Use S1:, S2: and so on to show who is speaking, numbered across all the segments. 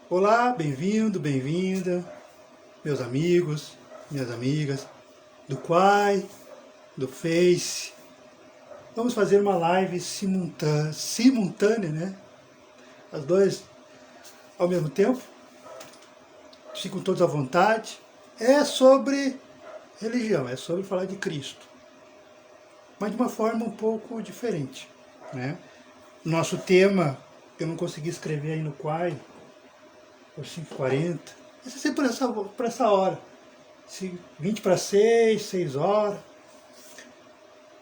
S1: Olá, bem-vindo, bem-vinda, meus amigos, minhas amigas, do Quai, do Face. Vamos fazer uma live simultânea, né? As duas ao mesmo tempo. Ficam todos à vontade. É sobre religião, é sobre falar de Cristo, mas de uma forma um pouco diferente, né? Nosso tema, eu não consegui escrever aí no Quai, por 5h40, vai ser sempre por essa hora, 20 para 6 horas,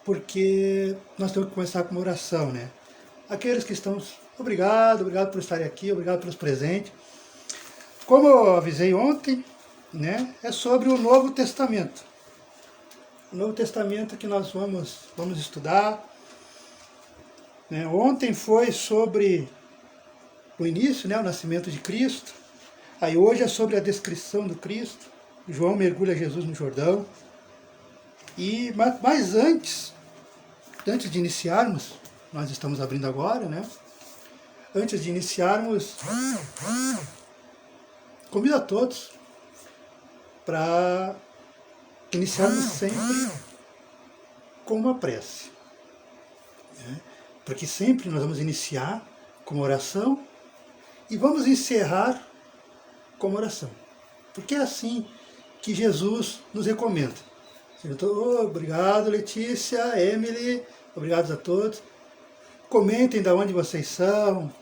S1: porque nós temos que começar com uma oração, né? Aqueles que estão, obrigado por estarem aqui, obrigado pelos presentes. Como eu avisei ontem, né, é sobre o Novo Testamento. O Novo Testamento que nós vamos estudar. Né? Ontem foi sobre o início, né, o nascimento de Cristo. Aí hoje é sobre a descrição do Cristo. João mergulha Jesus no Jordão. Mas antes de iniciarmos, nós estamos abrindo agora, né? Antes de iniciarmos, convido a todos para iniciarmos sempre com uma prece. Né? Porque sempre nós vamos iniciar com uma oração e vamos encerrar com uma oração. Porque é assim que Jesus nos recomenda. Obrigado, Letícia, Emily, obrigado a todos. Comentem de onde vocês são.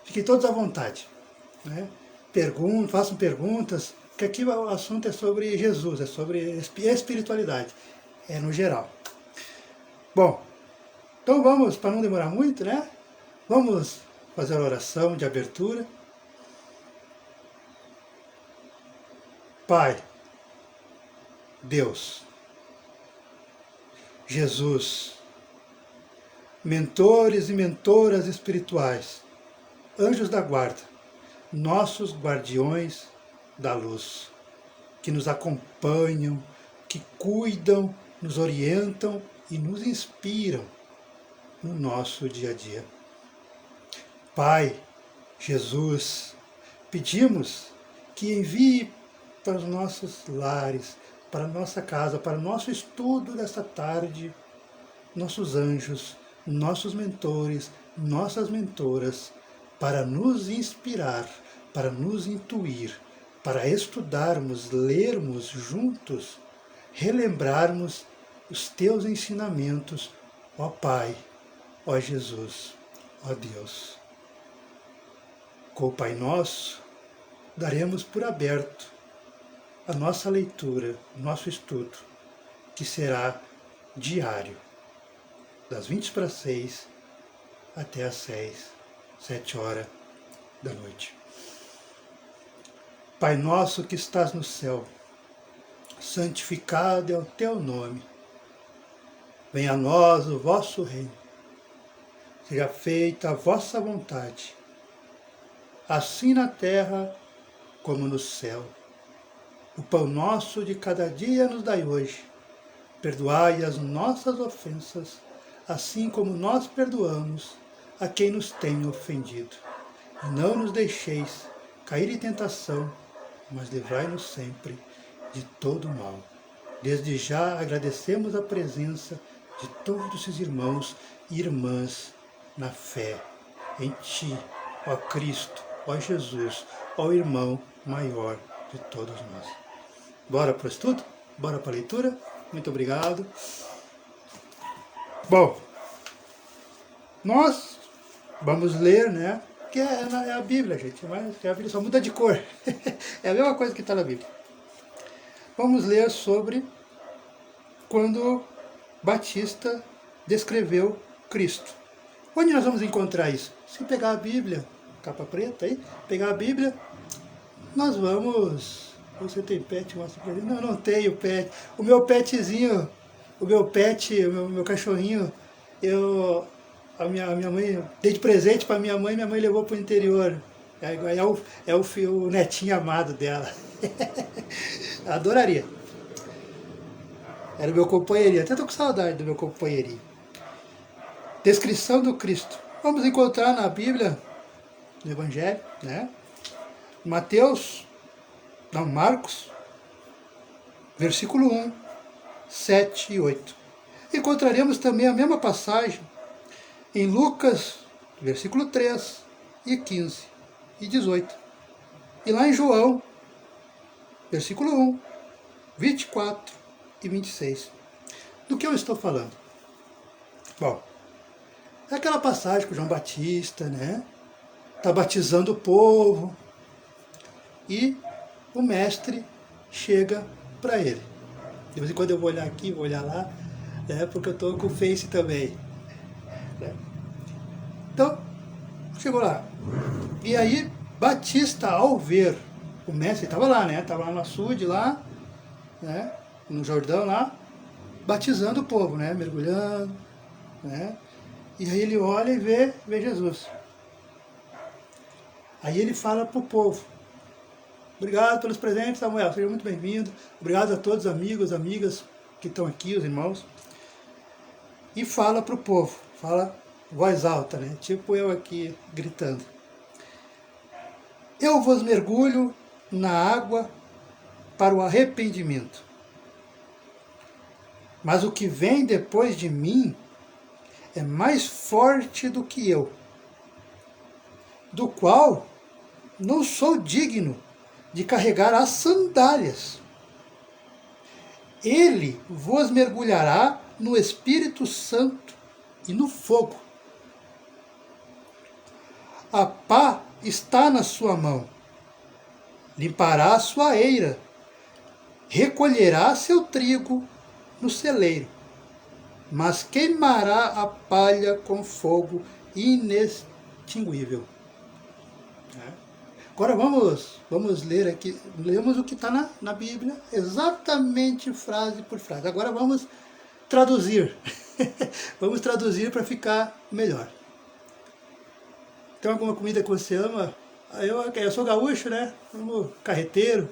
S1: Fiquem todos à vontade. Né? Façam perguntas, porque aqui o assunto é sobre Jesus, é sobre espiritualidade, é no geral. Bom, então vamos, para não demorar muito, né? Vamos fazer a oração de abertura. Pai, Deus, Jesus, mentores e mentoras espirituais, anjos da guarda, nossos guardiões da luz, que nos acompanham, que cuidam, nos orientam e nos inspiram no nosso dia a dia. Pai, Jesus, pedimos que envie para os nossos lares, para a nossa casa, para o nosso estudo desta tarde, nossos anjos, nossos mentores, nossas mentoras, para nos inspirar, para nos intuir, para estudarmos, lermos juntos, relembrarmos os teus ensinamentos, ó Pai, ó Jesus, ó Deus. Com o Pai Nosso, daremos por aberto a nossa leitura, o nosso estudo, que será diário, das 20 para 6 até as 7 horas da noite. Pai nosso que estás no céu, santificado é o teu nome. Venha a nós o vosso reino. Seja feita a vossa vontade, assim na terra como no céu. O pão nosso de cada dia nos dai hoje. Perdoai as nossas ofensas, assim como nós perdoamos a quem nos tem ofendido. E não nos deixeis cair em tentação, mas livrai-nos sempre de todo mal. Desde já agradecemos a presença de todos esses irmãos e irmãs na fé em Ti, ó Cristo, ó Jesus, ó irmão maior de todos nós. Bora para o estudo? Bora para a leitura? Muito obrigado. Bom, nós vamos ler, né? Que é a Bíblia, gente, mas a Bíblia só muda de cor. É a mesma coisa que está na Bíblia. Vamos ler sobre quando Batista descreveu Cristo. Onde nós vamos encontrar isso? Se pegar a Bíblia, capa preta aí, pegar a Bíblia, nós vamos... Você tem pet? Mostra pra ele. Não, não tenho pet. O meu petzinho, o meu cachorrinho, a minha mãe, dei de presente para minha mãe levou para o interior. É o netinho amado dela. Adoraria. Era o meu companheirinho. Até estou com saudade do meu companheirinho. Descrição do Cristo. Vamos encontrar na Bíblia, no Evangelho, né? Marcos, versículo 1, 7 e 8. Encontraremos também a mesma passagem em Lucas, versículo 3 e 15 e 18. E lá em João, versículo 1, 24 e 26. Do que eu estou falando? Bom, é aquela passagem que o João Batista, né, está batizando o povo e o mestre chega para ele. De vez em quando eu vou olhar aqui, vou olhar lá, né, porque eu estou com o Face também. Então, chegou lá. E aí, Batista, ao ver o mestre, estava lá, né? Estava lá no açude, lá, né? No Jordão, lá, batizando o povo, né? Mergulhando, né? E aí ele olha e vê Jesus. Aí ele fala para o povo: obrigado pelos presentes, Samuel, seja muito bem-vindo. Obrigado a todos os amigos, amigas que estão aqui, os irmãos. E fala para o povo, fala voz alta, né? Tipo eu aqui gritando. Eu vos mergulho na água para o arrependimento. Mas o que vem depois de mim é mais forte do que eu, do qual não sou digno de carregar as sandálias. Ele vos mergulhará no Espírito Santo e no fogo. A pá está na sua mão, limpará a sua eira, recolherá seu trigo no celeiro, mas queimará a palha com fogo inextinguível. Agora vamos ler aqui, lemos o que está na Bíblia, exatamente frase por frase. Agora vamos traduzir, vamos traduzir para ficar melhor. Tem alguma comida que você ama? Eu sou gaúcho, né? Amo carreteiro,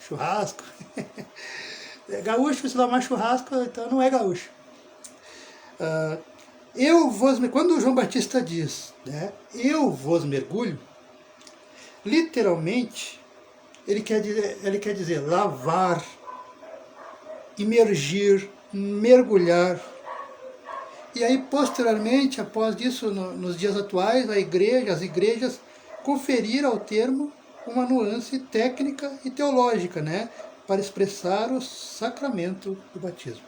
S1: churrasco. Gaúcho, se não mais churrasco, então não é gaúcho. Quando o João Batista diz, né, eu vos mergulho, literalmente, ele quer dizer lavar, imergir, mergulhar. E aí, posteriormente, após isso, nos dias atuais, as igrejas conferiram ao termo uma nuance técnica e teológica, né, para expressar o sacramento do batismo.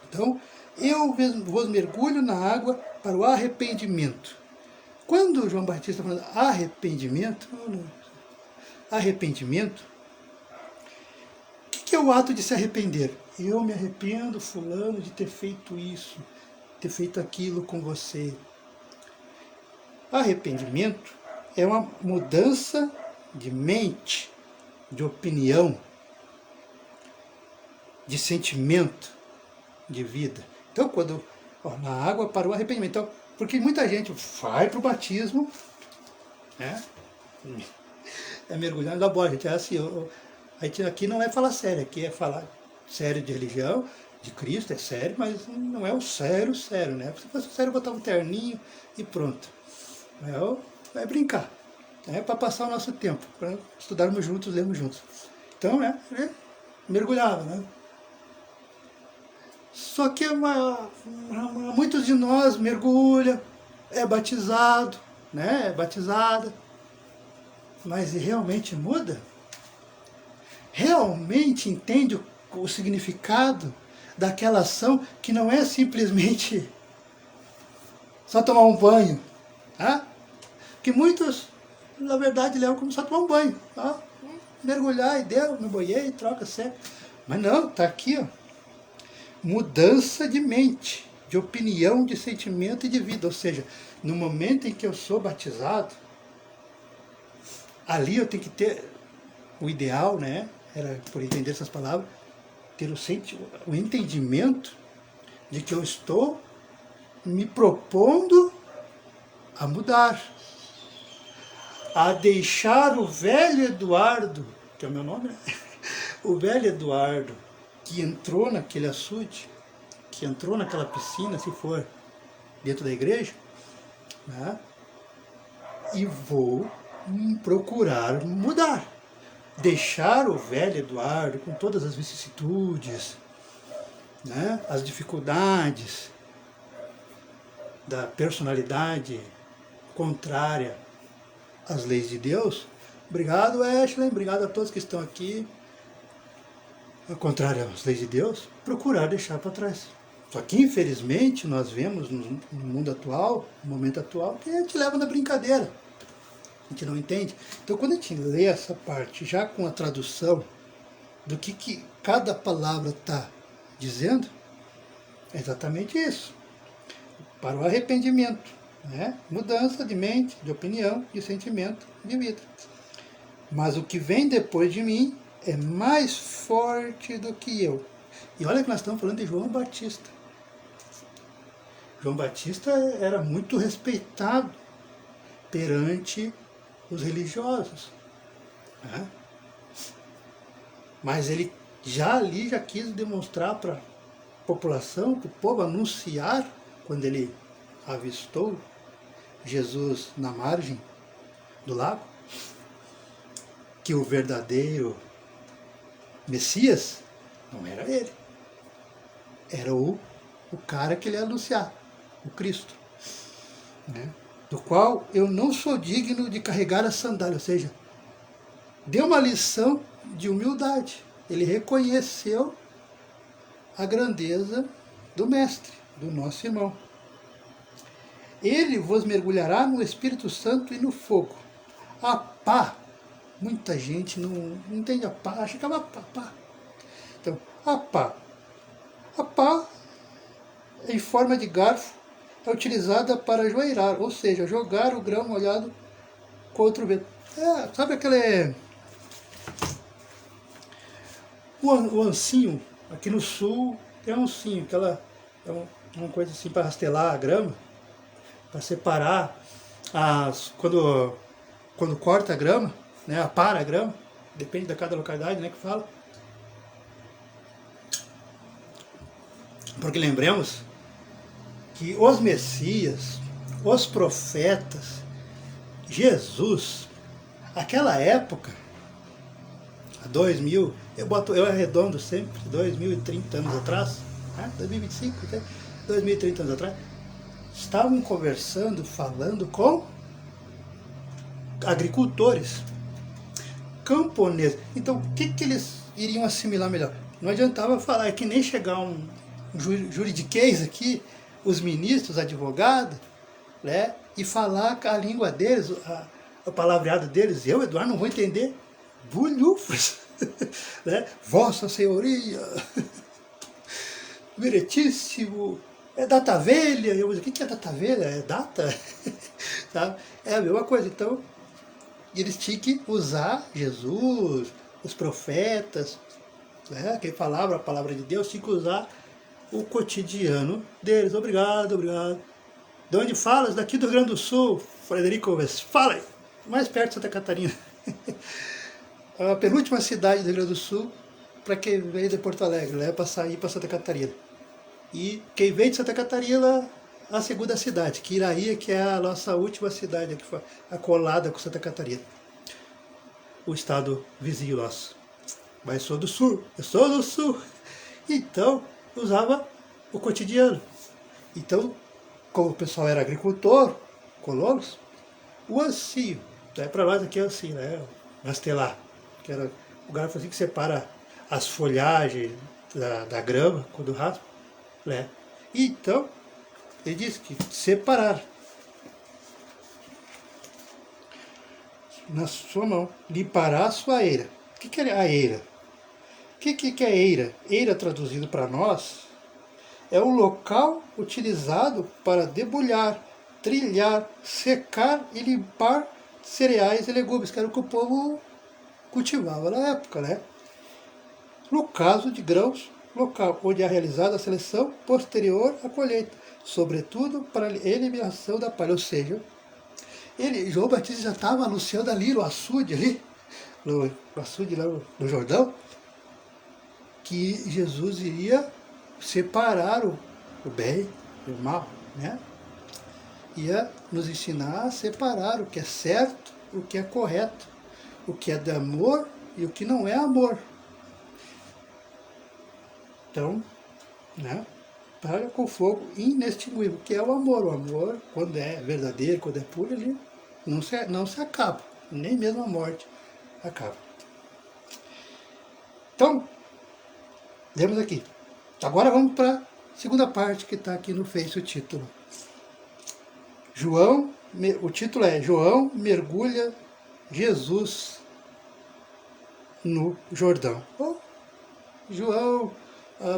S1: Então, eu vos mergulho na água para o arrependimento. Quando João Batista fala arrependimento, o que é o ato de se arrepender? Eu me arrependo, fulano, de ter feito isso, ter feito aquilo com você. Arrependimento é uma mudança de mente, de opinião, de sentimento, de vida. Então, quando na água para o arrependimento, então, porque muita gente vai para o batismo, né? É mergulhando da bola, gente. É assim, aqui não é falar sério, aqui é falar sério de religião, de Cristo, é sério, mas não é o sério, né? Se fosse sério, botar um terninho e pronto. É brincar. É para passar o nosso tempo, para estudarmos juntos, lermos juntos. Então, mergulhava, né? Só que muitos de nós mergulham, é batizado, né? É batizada, mas realmente muda? Realmente entende o significado daquela ação que não é simplesmente só tomar um banho, tá? Que muitos, na verdade, levam como só tomar um banho, tá? Mergulhar e deu, me boiei, troca, seca. Mas não, tá aqui, ó. Mudança de mente, de opinião, de sentimento e de vida. Ou seja, no momento em que eu sou batizado, ali eu tenho que ter o ideal, né? Era por entender essas palavras, ter o entendimento de que eu estou me propondo a mudar, a deixar o velho Eduardo, que é o meu nome, né? O velho Eduardo, que entrou naquele açude, que entrou naquela piscina, se for dentro da igreja, né? E vou procurar mudar. Deixar o velho Eduardo com todas as vicissitudes, né, as dificuldades da personalidade contrária às leis de Deus. Obrigado, Ashley, obrigado a todos que estão aqui. Ao contrário às leis de Deus, procurar deixar para trás. Só que, infelizmente, nós vemos no mundo atual, no momento atual, que a gente leva na brincadeira. A gente não entende. Então, quando a gente lê essa parte, já com a tradução do que cada palavra está dizendo, é exatamente isso. Para o arrependimento, né? Mudança de mente, de opinião, de sentimento, de vida. Mas o que vem depois de mim é mais forte do que eu. E olha que nós estamos falando de João Batista. João Batista era muito respeitado perante os religiosos, né? Mas ele já quis demonstrar para a população, para o povo anunciar, quando ele avistou Jesus na margem do lago, que o verdadeiro Messias não era ele, era o cara que ele ia anunciar, o Cristo, né? Do qual eu não sou digno de carregar a sandália, ou seja, deu uma lição de humildade. Ele reconheceu a grandeza do Mestre, do nosso irmão. Ele vos mergulhará no Espírito Santo e no fogo. A pá, muita gente não entende a pá, acha que é uma pá. Então, a pá, em forma de garfo, é utilizada para ajoelhar, ou seja, jogar o grão molhado contra o vento. Sabe aquele... O ancinho, aqui no sul, tem um ancinho, aquela... uma coisa assim para rastelar a grama, para separar quando corta a grama, né, apara a grama, depende de cada localidade, né, que fala. Porque lembremos que os Messias, os profetas, Jesus, aquela época, há 2000, eu arredondo sempre, 2030 anos atrás, né, 2025, 2030 anos atrás, estavam conversando, falando com agricultores, camponeses. Então, o que eles iriam assimilar melhor? Não adiantava falar, é que nem chegar um juridiquês aqui, os ministros, advogados, né, e falar a língua deles, o palavreado deles. Eu, Eduardo, não vou entender bulhufas, né? Vossa Senhoria, Meritíssimo, é data velha. Eu, o que é data velha? É data? Sabe? É a mesma coisa. Então, eles tinham que usar Jesus, os profetas, né, quem falava a palavra de Deus, tinha que usar o cotidiano deles. Obrigado. De onde falas? Daqui do Rio Grande do Sul. Frederico Alves, fala aí. Mais perto de Santa Catarina. A penúltima cidade do Rio Grande do Sul, para quem veio de Porto Alegre, né, para sair para Santa Catarina. E quem veio de Santa Catarina, a segunda cidade, que Iraí, que é a nossa última cidade, que foi acolada com Santa Catarina. O estado vizinho nosso. Mas eu sou do sul. Então, usava o cotidiano. Então, como o pessoal era agricultor, colonos, o ancio, né, para nós aqui é assim, né, rastelar, que era o garfo assim que separa as folhagens da grama, quando raspa, né. Então, ele disse que separar na sua mão, limpará a sua eira. O que é a eira? O que é eira? Eira, traduzido para nós, é um local utilizado para debulhar, trilhar, secar e limpar cereais e legumes, que era o que o povo cultivava na época, né? No caso de grãos, local onde é realizada a seleção posterior à colheita, sobretudo para a eliminação da palha, ou seja, João Batista já estava anunciando ali no açude, no açude lá no Jordão, que Jesus iria separar o bem e o mal, né? Ia nos ensinar a separar o que é certo, o que é correto, o que é de amor e o que não é amor. Então, né, para com o fogo inextinguível, que é o amor. O amor, quando é verdadeiro, quando é puro, ele não se acaba, nem mesmo a morte acaba. Então, lemos aqui. Agora vamos para a segunda parte que está aqui no Face, o título. O título é João mergulha Jesus no Jordão. Ou João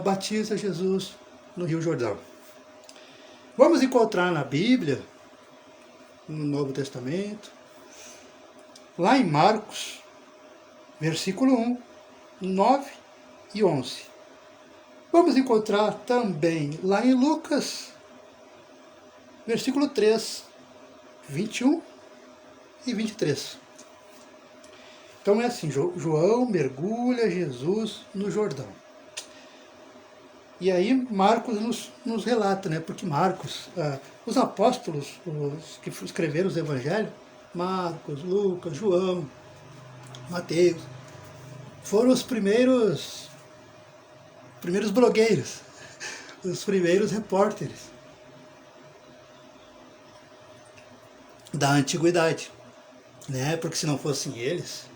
S1: batiza Jesus no Rio Jordão. Vamos encontrar na Bíblia, no Novo Testamento, lá em Marcos, versículo 1, 9 e 11. Vamos encontrar também lá em Lucas, versículo 3, 21 e 23. Então é assim, João mergulha Jesus no Jordão. E aí Marcos nos relata, né? Porque Marcos, os apóstolos, os que escreveram os evangelhos, Marcos, Lucas, João, Mateus, foram os primeiros blogueiros, os primeiros repórteres da antiguidade, né? Porque se não fossem eles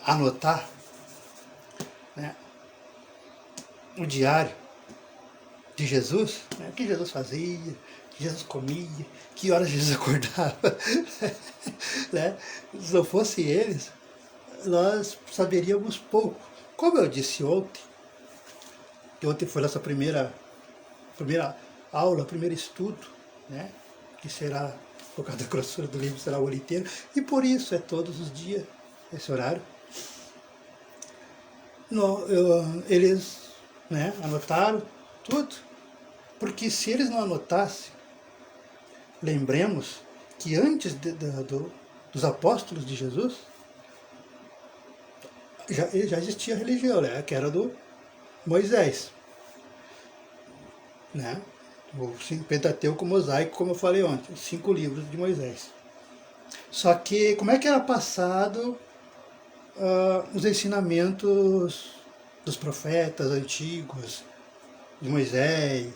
S1: anotar, né, o diário de Jesus, né, o que Jesus fazia, o que Jesus comia, que horas Jesus acordava, né? Se não fossem eles, nós saberíamos pouco. Como eu disse ontem, que ontem foi nossa primeira aula, primeiro estudo, né, que será, por causa da grossura do livro, será o ano inteiro, e por isso é todos os dias, esse horário. Eles, né, anotaram tudo, porque se eles não anotassem, lembremos que antes dos apóstolos de Jesus, já existia a religião, né, que era do Moisés, né, o Pentateuco mosaico, como eu falei ontem, os 5 livros de Moisés. Só que como é que era passado os ensinamentos dos profetas antigos, de Moisés?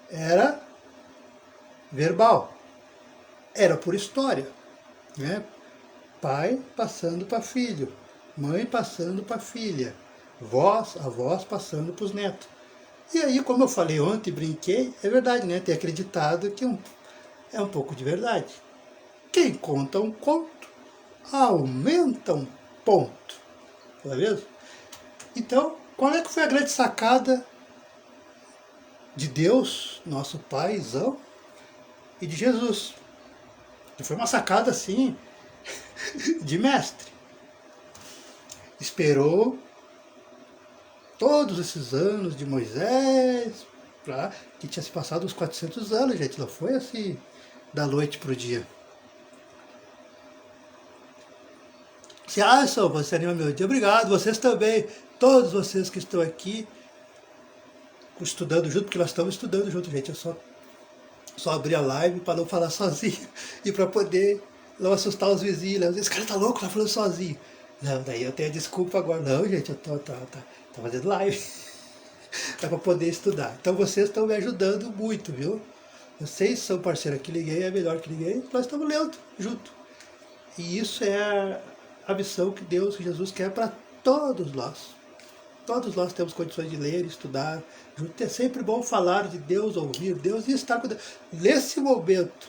S1: Era verbal, era por história, né? Pai passando para filho, mãe passando para filha, avós passando para os netos. E aí, como eu falei ontem, brinquei, é verdade, né? Ter acreditado que é um pouco de verdade. Quem conta um conto, aumenta um ponto. Não é mesmo? Então, qual é que foi a grande sacada de Deus, nosso Paizão, e de Jesus? Foi uma sacada, assim, de mestre. Esperou todos esses anos de Moisés, que tinha se passado uns 400 anos, gente, não foi assim, da noite para o dia. Você anima meu dia, obrigado, vocês também, todos vocês que estão aqui, estudando junto, porque nós estamos estudando junto, gente, eu só abri a live para não falar sozinho, e para poder não assustar os vizinhos, esse cara tá louco, tá falando sozinho. Não, daí eu tenho a desculpa agora, não, gente, eu tô fazendo live, é para poder estudar. Então vocês estão me ajudando muito, viu? Vocês são parceiros que ninguém, é melhor que ninguém, nós estamos lendo junto. E isso é a missão que Deus, que Jesus quer para todos nós. Todos nós temos condições de ler, estudar. É sempre bom falar de Deus, ouvir Deus e estar com Deus. Nesse momento,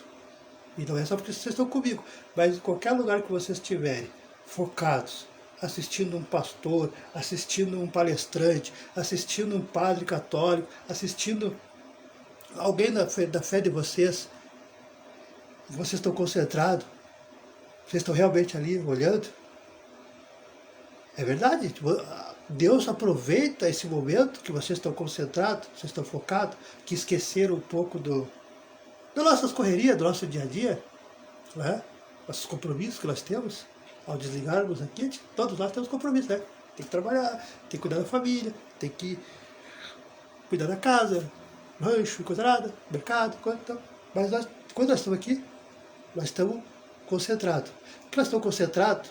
S1: e não é só porque vocês estão comigo, mas em qualquer lugar que vocês estiverem, focados, assistindo um pastor, assistindo um palestrante, assistindo um padre católico, assistindo alguém da fé de vocês estão concentrados, vocês estão realmente ali olhando. É verdade, Deus aproveita esse momento que vocês estão concentrados, vocês estão focados, que esqueceram um pouco das nossas correrias, do nosso dia a dia, né? Nossos compromissos que nós temos. Ao desligarmos aqui, todos nós temos compromisso, né? Tem que trabalhar, tem que cuidar da família, tem que cuidar da casa, rancho, coisa nada, mercado, coisa. Então. Mas quando nós estamos aqui, nós estamos concentrados. Porque nós estamos concentrados,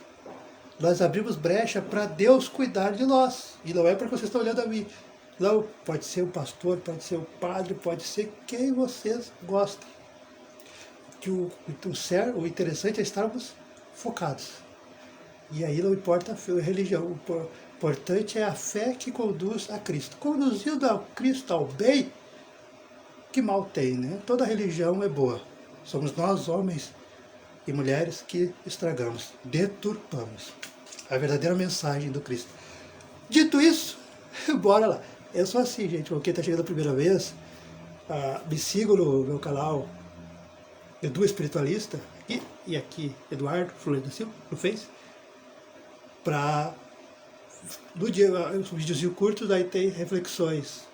S1: nós abrimos brecha para Deus cuidar de nós. E não é porque vocês estão olhando a mim. Não, pode ser o pastor, pode ser o padre, pode ser quem vocês gostem. Que o interessante é estarmos focados. E aí não importa a religião, o importante é a fé que conduz a Cristo. Conduzindo a Cristo ao bem, que mal tem, né? Toda religião é boa. Somos nós, homens e mulheres, que estragamos, deturpamos a verdadeira mensagem do Cristo. Dito isso, bora lá. Eu sou assim, gente, quem está chegando a primeira vez, me sigam no meu canal Edu Espiritualista, e aqui Eduardo Flores da Silva, no Face, no dia, os vídeos curtos, aí tem reflexões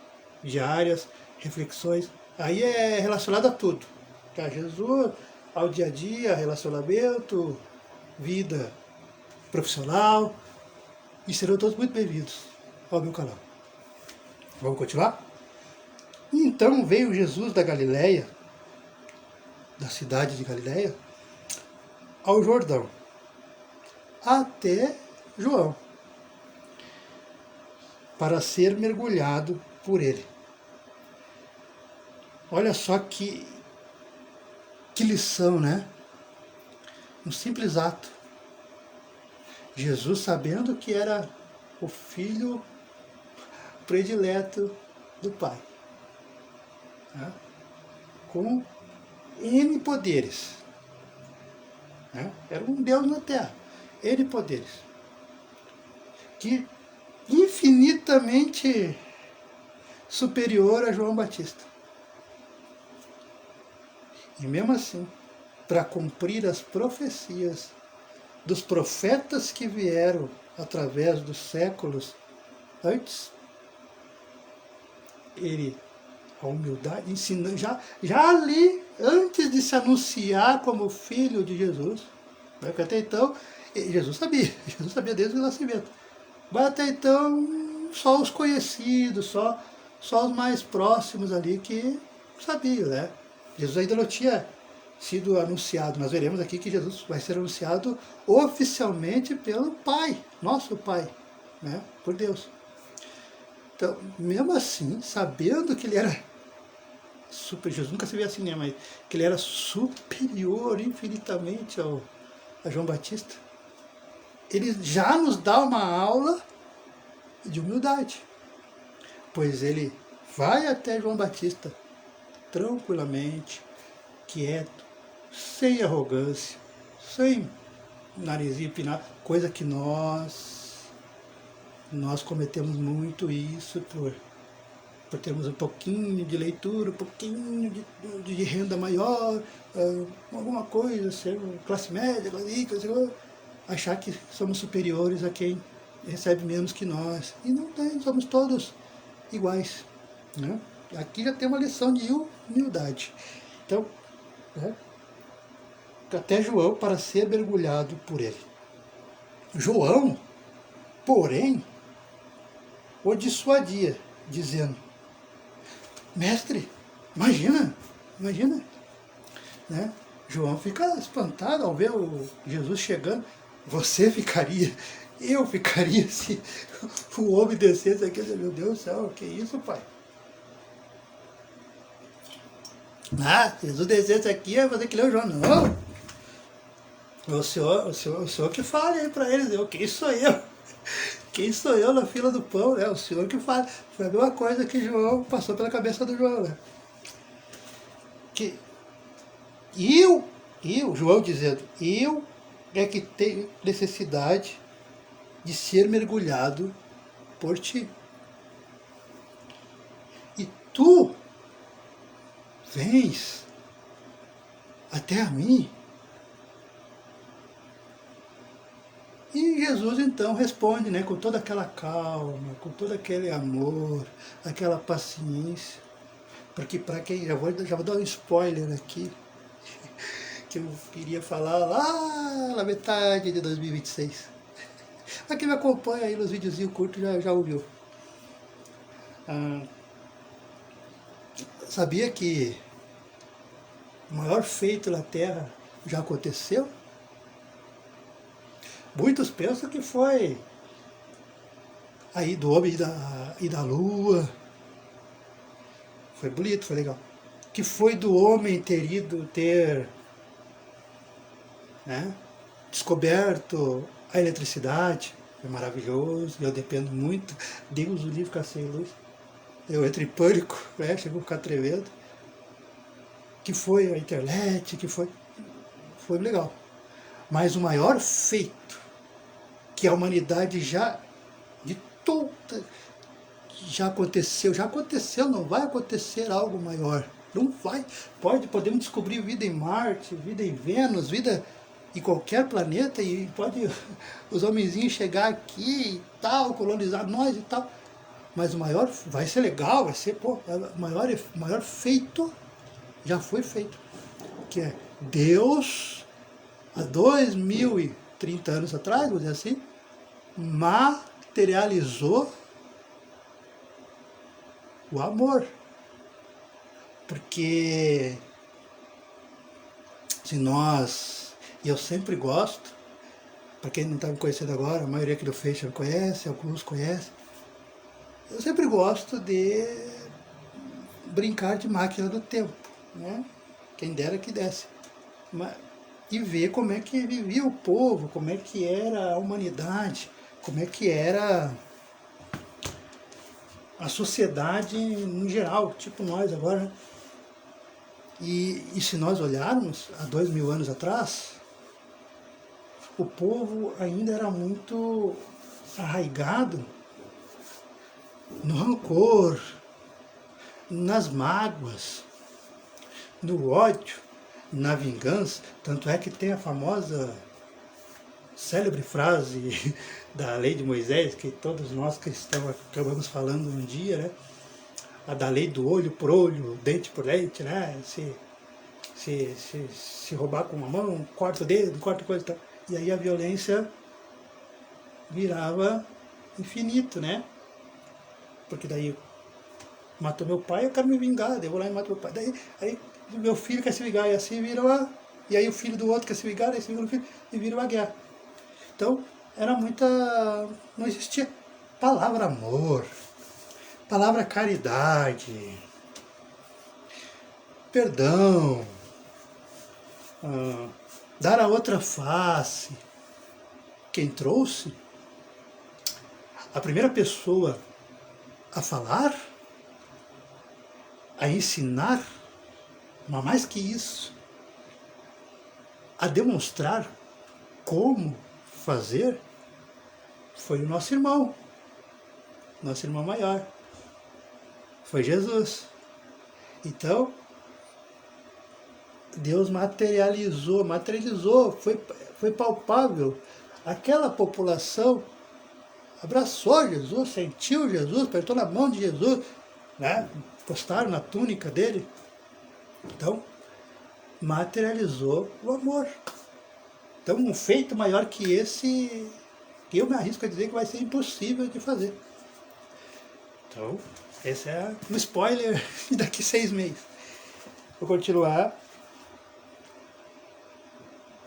S1: diárias, reflexões, aí é relacionado a tudo, tá? Jesus, ao dia a dia, relacionamento, vida profissional, e serão todos muito bem-vindos ao meu canal. Vamos continuar? Então veio Jesus da Galileia, da cidade de Galileia, ao Jordão, até João, para ser mergulhado por ele. Olha só que lição, né? Um simples ato. Jesus, sabendo que era o filho predileto do Pai, né? Com N poderes, né? Era um Deus na Terra, N poderes, que infinitamente superior a João Batista. E mesmo assim, para cumprir as profecias dos profetas que vieram através dos séculos antes, ele, a humildade, ensinando, já ali, antes de se anunciar como filho de Jesus, né, porque até então, Jesus sabia desde o nascimento, mas até então, só os conhecidos, só os mais próximos ali que sabiam, né? Jesus ainda não tinha sido anunciado. Nós veremos aqui que Jesus vai ser anunciado oficialmente pelo Pai, nosso Pai, né? Por Deus. Então, mesmo assim, sabendo que ele era Jesus nunca se vê assim, né? Mas que ele era superior infinitamente a João Batista, ele já nos dá uma aula de humildade, pois ele vai até João Batista tranquilamente, quieto, sem arrogância, sem narizinho empinado, coisa que nós cometemos muito isso por termos um pouquinho de leitura, um pouquinho de renda maior, alguma coisa, ser classe média, achar que somos superiores a quem recebe menos que nós. E não tem, somos todos iguais, né? Aqui já tem uma lição de humildade. Então, né, até João para ser mergulhado por ele. João, porém, o dissuadia, dizendo: mestre, imagina, né? João fica espantado ao ver o Jesus chegando. Você ficaria, eu ficaria se o homem descesse aqui. Meu Deus do céu, que isso, pai? Jesus descesse aqui, vai fazer que nem o João. Não! O senhor que fala aí para eles. Quem sou eu? Quem sou eu na fila do pão, né? O senhor que fala. Foi a mesma coisa que João passou pela cabeça do João, né? Que João dizendo, eu é que tenho necessidade de ser mergulhado por ti. E tu vens até a mim. E Jesus então responde, né, com toda aquela calma, com todo aquele amor, aquela paciência. Porque para quem, já vou dar um spoiler aqui, que eu queria falar lá na metade de 2026. Para quem me acompanha aí nos videozinhos curtos já ouviu. Sabia que o maior feito na Terra já aconteceu. Muitos pensam que foi aí do homem e da lua. Foi bonito, foi legal. Que foi do homem ter né, descoberto a eletricidade. Foi maravilhoso, eu dependo muito. Deus o livre ficar sem luz. Eu entro em pânico, né, chego a ficar tremendo. Que foi a internet, foi legal. Mas o maior feito que a humanidade de toda, já aconteceu, não vai acontecer algo maior. Não vai. Podemos descobrir vida em Marte, vida em Vênus, vida em qualquer planeta, e pode os homenzinhos chegar aqui e tal, colonizar nós e tal. Mas o maior, vai ser legal, vai ser, o maior feito já foi feito. Que é Deus, há 2030 anos atrás, vamos dizer assim, materializou o amor. Porque se nós, e eu sempre gosto, para quem não está me conhecendo agora, a maioria aqui do Face me conhece, alguns conhecem, eu sempre gosto de brincar de máquina do tempo, né? Quem dera que desse. E ver como é que vivia o povo, como é que era a humanidade, como é que era a sociedade em geral, tipo nós agora, né? E se nós olharmos há 2000 anos atrás, o povo ainda era muito arraigado no rancor, nas mágoas, no ódio, na vingança. Tanto é que tem a famosa, célebre frase da lei de Moisés, que todos nós cristãos acabamos falando um dia, né? A da lei do olho por olho, dente por dente, né? Se roubar com uma mão, corta o dedo, corta coisa e tal. E aí a violência virava infinito, né? Porque daí matou meu pai, eu quero me vingar, daí eu vou lá e mato meu pai. Aí meu filho quer se vingar, e assim vira uma... E aí o filho do outro quer se vingar, daí se vinga o filho, e vira uma guerra. Então, era muita... Não existia palavra amor, palavra caridade, perdão, dar a outra face. Quem trouxe a primeira pessoa a falar, a ensinar, mas mais que isso, a demonstrar como fazer, foi o nosso irmão maior, foi Jesus. Então, Deus materializou, foi palpável. Aquela população abraçou Jesus, sentiu Jesus, apertou na mão de Jesus, né? Encostaram na túnica dele. Então, materializou o amor. Então, um feito maior que esse, eu me arrisco a dizer que vai ser impossível de fazer. Então, esse é um spoiler daqui 6 meses. Vou continuar.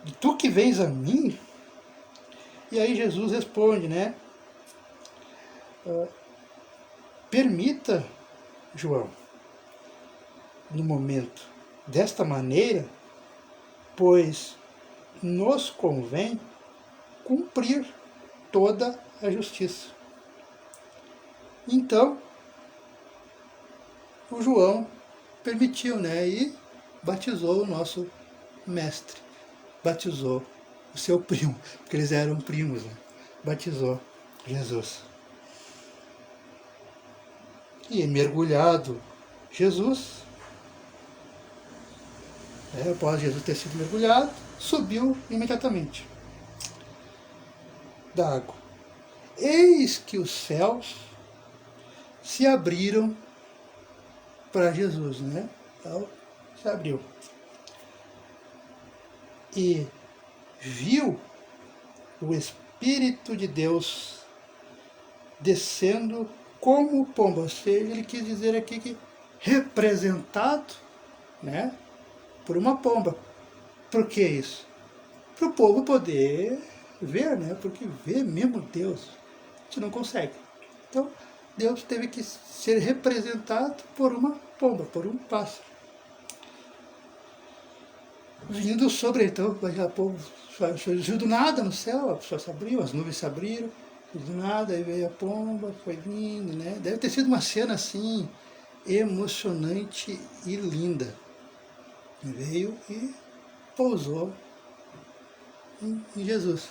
S1: E tu que vens a mim? E aí Jesus responde, né? Permita, João, no momento, desta maneira, pois nos convém cumprir toda a justiça. Então, o João permitiu, né? E batizou o nosso mestre. Batizou o seu primo, porque eles eram primos, né? Batizou Jesus. E mergulhado Jesus, após Jesus ter sido mergulhado, subiu imediatamente da água. Eis que os céus se abriram para Jesus, né? Então, se abriu. E viu o Espírito de Deus descendo como pomba. Ou seja, ele quis dizer aqui que representado, né, por uma pomba. Por que isso? Para o povo poder ver, né? Porque ver mesmo Deus, a gente não consegue. Então, Deus teve que ser representado por uma pomba, por um pássaro. Vindo sobre, então, o povo surgiu do nada no céu, a pessoa se abriu, as nuvens se abriram, do nada, aí veio a pomba, foi vindo, né? Deve ter sido uma cena assim, emocionante e linda. Veio e pousou em Jesus.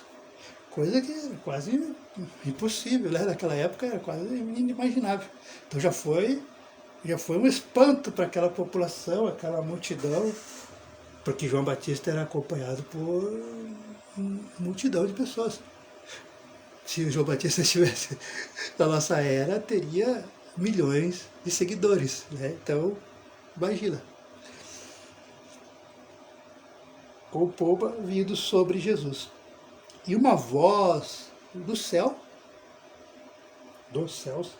S1: Coisa que era quase impossível, né? Naquela época era quase inimaginável. Então já foi um espanto para aquela população, aquela multidão, porque João Batista era acompanhado por uma multidão de pessoas. Se o João Batista estivesse na nossa era, teria milhões de seguidores, né? Então, imagina. Com pomba vindo sobre Jesus. E uma voz do céu, dos céus,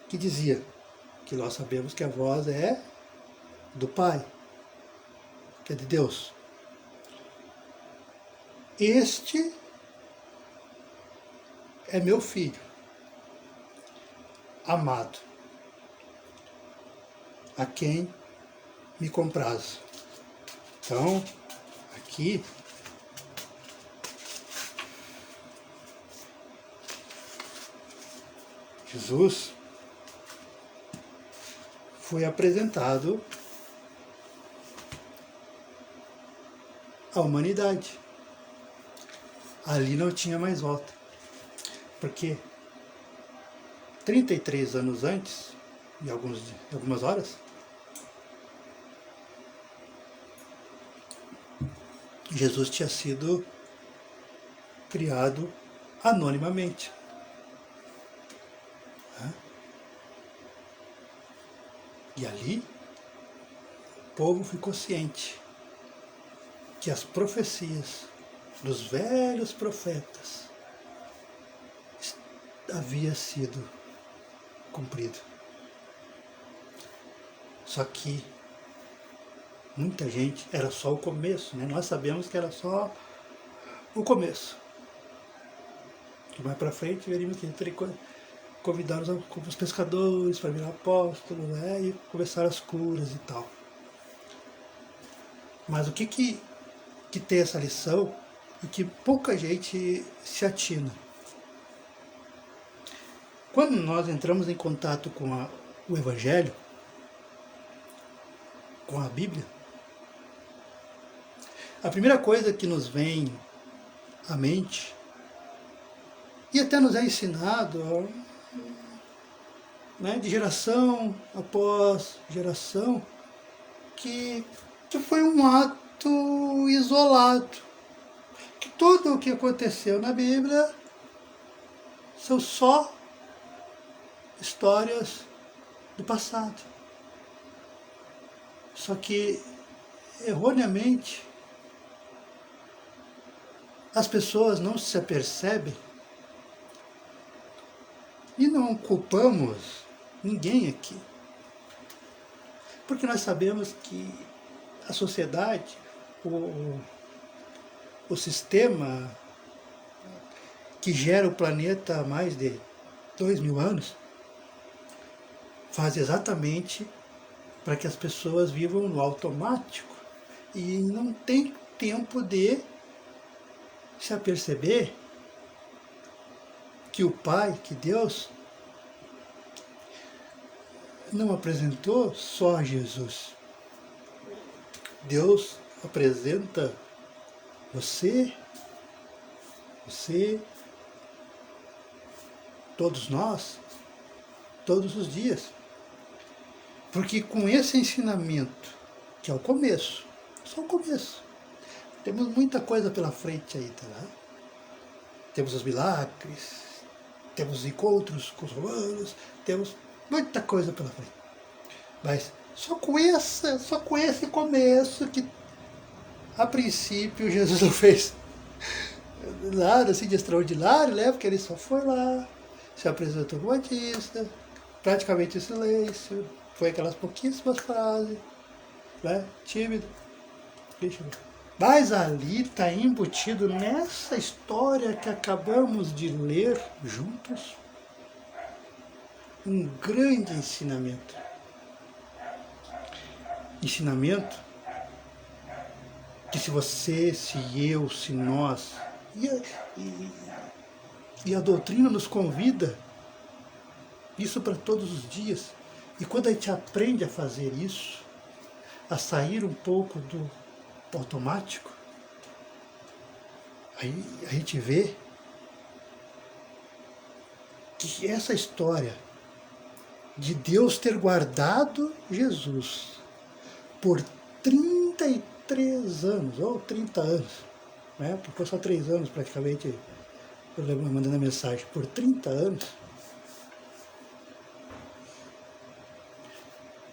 S1: que dizia, que nós sabemos que a voz é do Pai, que é de Deus. Este é meu filho, amado, a quem me comprazo. Então, aqui, Jesus foi apresentado à humanidade. Ali não tinha mais volta. Porque 33 anos antes, em algumas horas, Jesus tinha sido criado anonimamente. E ali, o povo ficou ciente que as profecias dos velhos profetas havia sido cumprido. Só que muita gente, era só o começo, né? Nós sabemos que era só o começo. Que mais para frente veríamos que ele convidar os pescadores para virar apóstolos, né? E começar as curas e tal. Mas o que tem essa lição e que pouca gente se atina? Quando nós entramos em contato com o Evangelho, com a Bíblia, a primeira coisa que nos vem à mente, e até nos é ensinado, né, de geração após geração, que foi um ato isolado, que tudo o que aconteceu na Bíblia são só histórias do passado. Só que, erroneamente, as pessoas não se apercebem e não culpamos ninguém aqui. Porque nós sabemos que a sociedade, o sistema que gera o planeta há mais de 2000 anos, faz exatamente para que as pessoas vivam no automático e não tem tempo de se aperceber que o Pai, que Deus, não apresentou só Jesus. Deus apresenta você, todos nós, todos os dias. Porque com esse ensinamento, que é o começo, só o começo, temos muita coisa pela frente ainda, né? Temos os milagres, temos encontros com os romanos, temos muita coisa pela frente. Mas só com esse começo que, a princípio, Jesus não fez nada assim de extraordinário, né? Porque ele só foi lá, se apresentou como Batista, praticamente em silêncio, foi aquelas pouquíssimas frases, né? Tímido. Deixa eu ver. Mas ali está embutido nessa história que acabamos de ler juntos um grande ensinamento. Ensinamento que se você, se eu, se nós, e a doutrina nos convida isso para todos os dias. E quando a gente aprende a fazer isso, a sair um pouco do automático, aí a gente vê que essa história de Deus ter guardado Jesus por 33 anos, ou 30 anos, né? Porque foi só 3 anos praticamente, eu lembro mandando a mensagem, por 30 anos,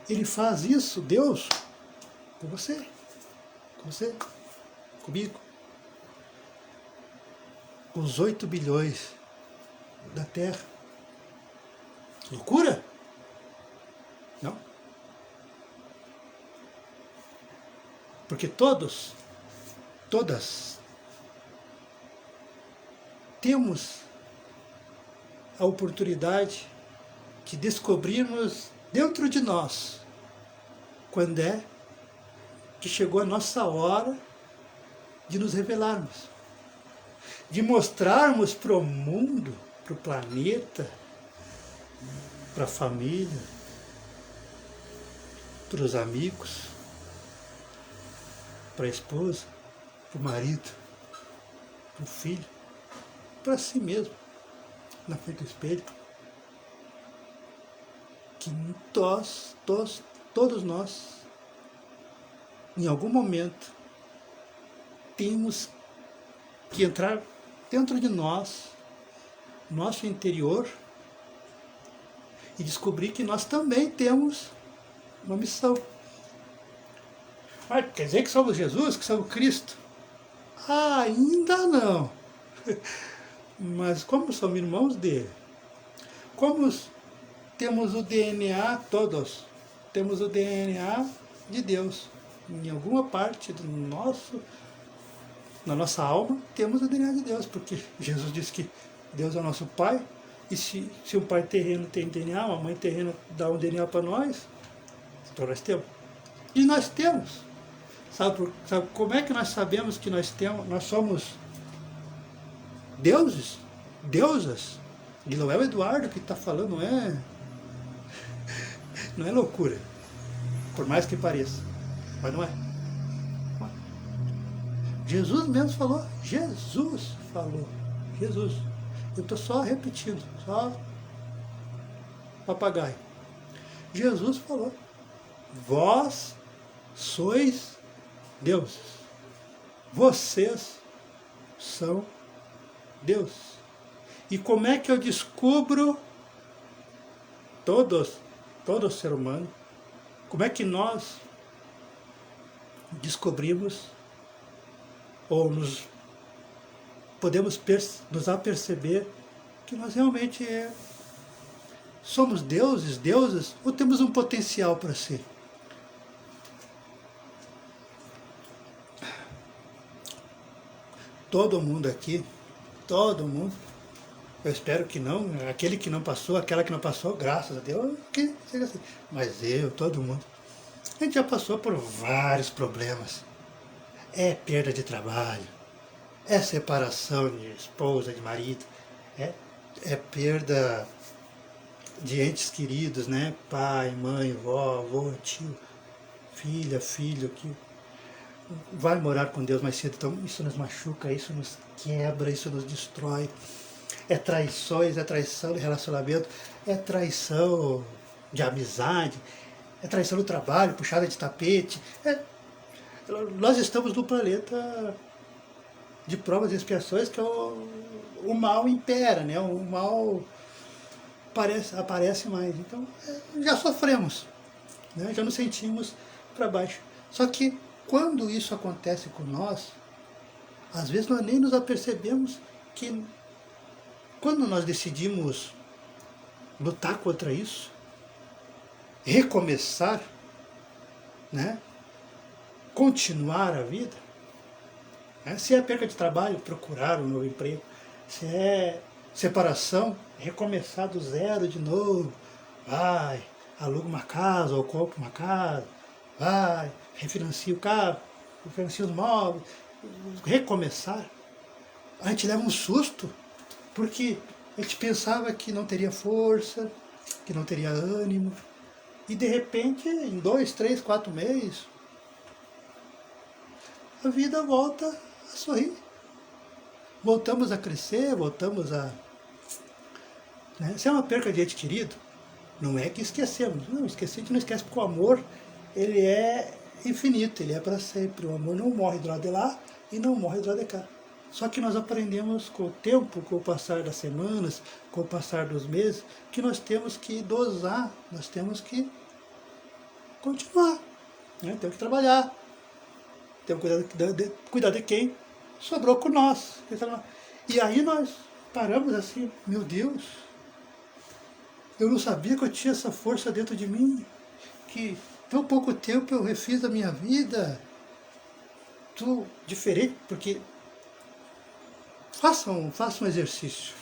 S1: ele faz isso, Deus, com você, comigo, com os 8 bilhões da Terra. Loucura? Não. Porque todas, temos a oportunidade de descobrirmos dentro de nós quando é que chegou a nossa hora de nos revelarmos, de mostrarmos para o mundo, para o planeta, para a família, para os amigos, para a esposa, para o marido, para o filho, para si mesmo, na frente do espelho, que todos nós, em algum momento, temos que entrar dentro de nós, nosso interior, e descobrir que nós também temos uma missão. Mas quer dizer que somos Jesus, que somos Cristo? Ainda não. Mas como somos irmãos dele, como temos o DNA, todos, temos o DNA de Deus. Em alguma parte na nossa alma, temos o DNA de Deus, porque Jesus disse que Deus é o nosso Pai, e se um pai terreno tem DNA, uma mãe terrena dá um DNA para nós, então nós temos. E nós temos. Sabe como é que nós sabemos que nós somos deuses, deusas? E não é o Eduardo que está falando, não é loucura, por mais que pareça, mas não é. Jesus mesmo falou, Jesus. Eu estou só repetindo, só papagaio. Jesus falou, vós sois deuses, vocês são Deus. E como é que eu descubro todo ser humano, como é que nós descobrimos ou podemos nos aperceber que nós realmente somos deuses, deusas, ou temos um potencial para ser? Todo mundo aqui, eu espero que não, aquele que não passou, aquela que não passou, graças a Deus, que seja assim. Mas todo mundo, a gente já passou por vários problemas. É perda de trabalho, é separação de esposa, de marido, é perda de entes queridos, né? Pai, mãe, vó, avô, tio, filha, filho, que vai morar com Deus mais cedo. Então isso nos machuca, isso nos quebra, isso nos destrói. É traições, é traição de relacionamento, é traição de amizade, é traição do trabalho, puxada de tapete. Nós estamos no planeta de provas e expiações que o mal impera, né? O mal aparece mais. Então já sofremos, né? Já nos sentimos para baixo. Só que quando isso acontece com nós, às vezes nós nem nos apercebemos que quando nós decidimos lutar contra isso, recomeçar, né? Continuar a vida, Se é perca de trabalho, procurar um novo emprego. Se é separação, recomeçar do zero de novo. Vai, aluga uma casa ou compra uma casa. Vai, refinancia o carro, refinancia os móveis. Recomeçar. A gente leva um susto, porque a gente pensava que não teria força, que não teria ânimo. E de repente, em 2, 3, 4 meses, a vida volta a sorrir. Voltamos a crescer, voltamos a... Né? Se é uma perca de ente querido, não é que esquecemos. Não, esquecer a gente não esquece, porque o amor, ele é infinito, ele é para sempre. O amor não morre do lado de lá e não morre do lado de cá. Só que nós aprendemos com o tempo, com o passar das semanas, com o passar dos meses, que nós temos que dosar, nós temos que continuar, né? Temos que trabalhar, temos que cuidar de quem sobrou com nós. E aí nós paramos assim, meu Deus, eu não sabia que eu tinha essa força dentro de mim, que tão pouco tempo eu refiz a minha vida, tudo diferente, porque faça um exercício.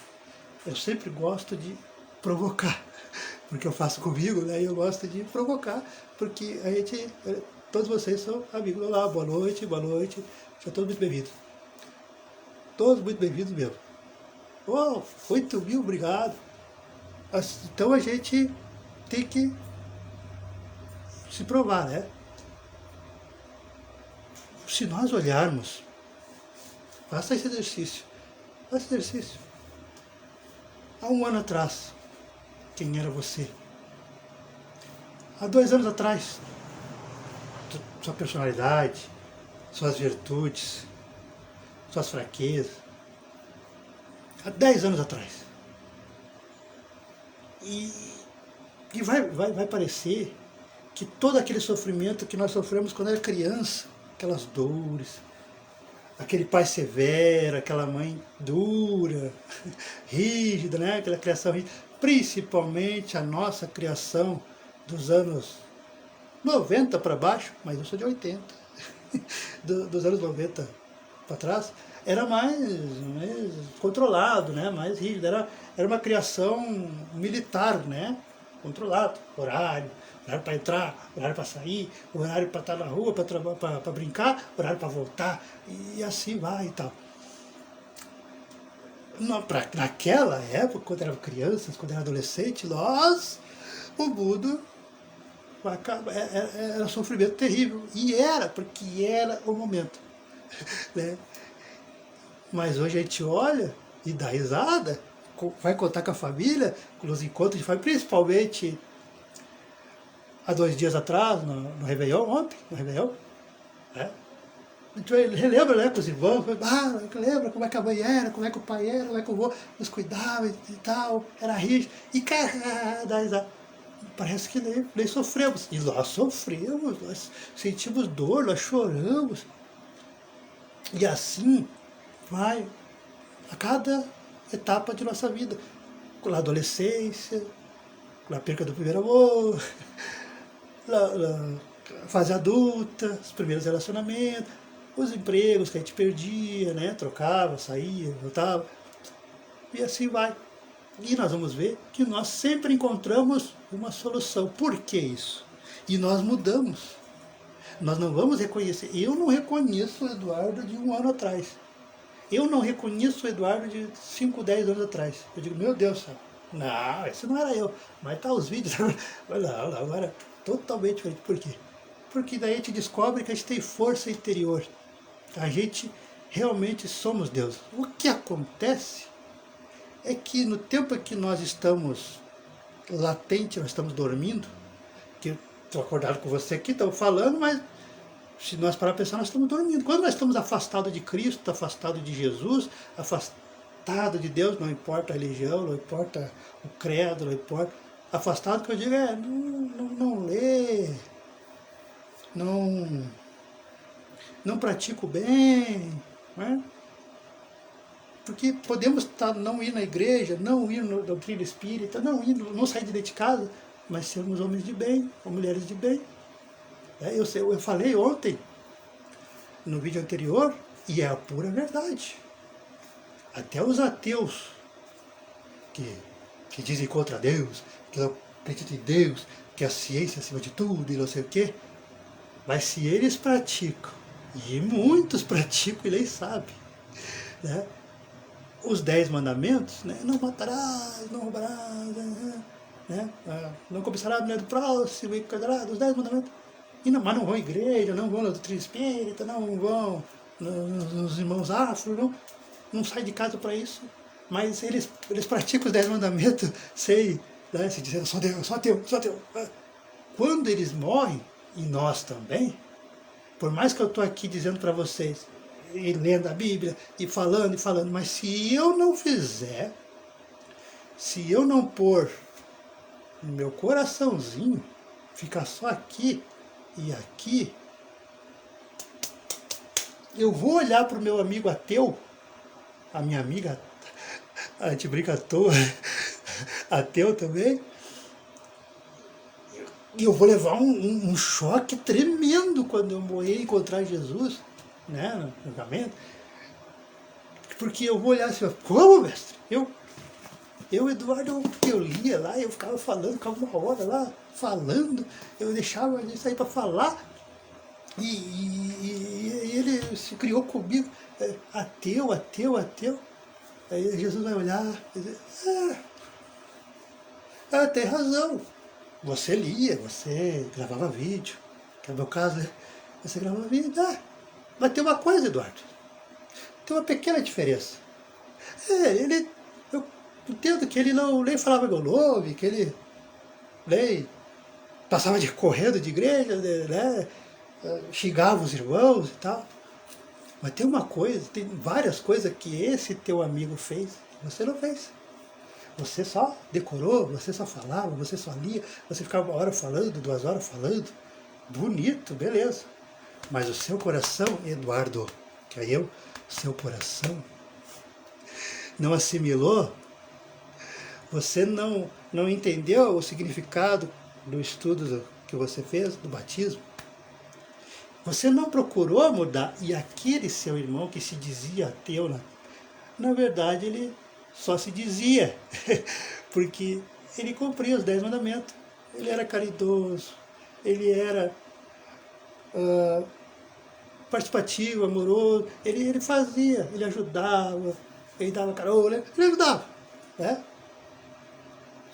S1: Eu sempre gosto de provocar, porque eu faço comigo, né? E eu gosto de provocar, porque a gente, todos vocês são amigos. Olá, boa noite, sejam todos muito bem-vindos. Todos muito bem-vindos mesmo. Oh, 8.000, obrigado. Então a gente tem que se provar, né? Se nós olharmos, faça esse exercício. Há um ano atrás, quem era você? Há 2 anos atrás, sua personalidade, suas virtudes, suas fraquezas. Há 10 anos atrás. E vai parecer que todo aquele sofrimento que nós sofremos quando era criança, aquelas dores, aquele pai severo, aquela mãe dura, rígida, né? Aquela criação rígida, principalmente a nossa criação dos anos 90 para baixo, mas eu sou de 80, dos anos 90 para trás, era mais controlado, né? Mais rígido, era uma criação militar, né? Controlado, horário para entrar, horário para sair, horário para estar na rua, para brincar, horário para voltar, e assim vai e tal. Naquela época, quando eram crianças, quando era adolescente, o mundo era um sofrimento terrível, e porque era o momento. Né? Mas hoje a gente olha e dá risada, vai contar com a família, com os encontros de família, principalmente há 2 dias atrás, no Réveillon, ontem, no Réveillon, né? A gente relembra, né, com os irmãos, lembra como é que a mãe era, como é que o pai era, como é que o avô nos cuidava e tal, era rígido, e parece que nem sofremos, e nós sofremos, nós sentimos dor, nós choramos, e assim vai a cada etapa de nossa vida, com a adolescência, com a perca do primeiro amor, a fase adulta, os primeiros relacionamentos, os empregos que a gente perdia, né? Trocava, saía, voltava, e assim vai. E nós vamos ver que nós sempre encontramos uma solução. Por que isso? E nós mudamos. Nós não vamos reconhecer. Eu não reconheço o Eduardo de 1 ano atrás. Eu não reconheço o Eduardo de 5, 10 anos atrás. Eu digo, meu Deus, sabe? Não, esse não era eu. Mas tá os vídeos. Não, agora totalmente diferente. Por quê? Porque daí a gente descobre que a gente tem força interior. A gente realmente somos Deus. O que acontece é que no tempo em que nós estamos latente, nós estamos dormindo, que eu estou acordado com você aqui, estou falando, mas se nós parar para pensar, nós estamos dormindo. Quando nós estamos afastados de Cristo, afastados de Jesus, afastado de Deus, não importa a religião, não importa o credo, não importa. Afastado, que eu digo, não lê, não pratica o bem, né? Porque podemos não ir na igreja, não ir na doutrina espírita, não sair de dentro de casa, mas sermos homens de bem, ou mulheres de bem. Eu falei ontem, no vídeo anterior, E é a pura verdade. Até os ateus que dizem contra Deus, que não acreditam em Deus, que a ciência acima de tudo e não sei o quê, mas se eles praticam, e muitos praticam e nem sabem, né? Os 10 mandamentos, né? Não matarás, não roubarás, né? Não cobiçarás a mulher do próximo, e cuidarás dos 10 mandamentos. Mas não vão à igreja, não vão na doutrina espírita, não vão nos irmãos afro, não saem de casa para isso. Mas eles praticam os 10 mandamentos sem, né, se dizendo, só Deus, só teu, só teu. Quando eles morrem, e nós também, por mais que eu estou aqui dizendo para vocês, e lendo a Bíblia, e falando, mas se eu não fizer, se eu não pôr no meu coraçãozinho, ficar só aqui e aqui, eu vou olhar para o meu amigo ateu, a minha amiga, a gente brinca à toa, ateu também, e eu vou levar um choque tremendo quando eu morrer e encontrar Jesus, né, no julgamento, porque eu vou olhar assim, como, mestre? Eduardo, eu lia lá, eu ficava falando, ficava uma hora lá falando, eu deixava isso aí para falar, e ele se criou comigo, ateu. Aí Jesus vai olhar e dizer, tem razão. Você lia, você gravava vídeo, que é o meu caso, né? Você gravava vídeo, mas tem uma coisa, Eduardo, tem uma pequena diferença. Eu entendo que ele não nem falava meu nome, que ele nem passava correndo de igreja, né? Xingava os irmãos e tal. Mas tem uma coisa, tem várias coisas que esse teu amigo fez, você não fez. Você só decorou, você só falava, você só lia, você ficava 1 hora falando, 2 horas falando. Bonito, beleza. Mas o seu coração, Eduardo, que é eu, seu coração, não assimilou, você não entendeu o significado do estudo que você fez, do batismo. Você não procurou mudar, e aquele seu irmão que se dizia ateu, na verdade ele só se dizia, porque ele cumpria os 10 mandamentos, ele era caridoso, ele era participativo, amoroso, ele fazia, ele ajudava, ele dava carona, ele ajudava, né?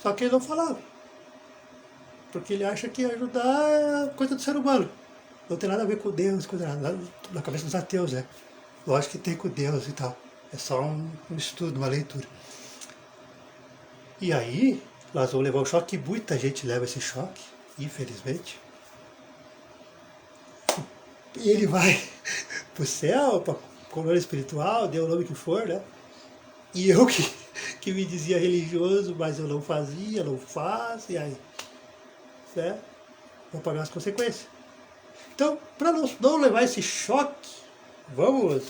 S1: Só que ele não falava, porque ele acha que ajudar é coisa do ser humano. Não tem nada a ver com Deus, coisa na cabeça dos ateus, né? Lógico que tem com Deus e tal. É só um estudo, uma leitura. E aí, nós vamos levar o choque, muita gente leva esse choque, infelizmente. E ele vai pro céu, pra colônia espiritual, dê o nome que for, né? E eu que me dizia religioso, mas eu não fazia, não faço, e aí, né? Vou pagar as consequências. Então, para não levar esse choque, vamos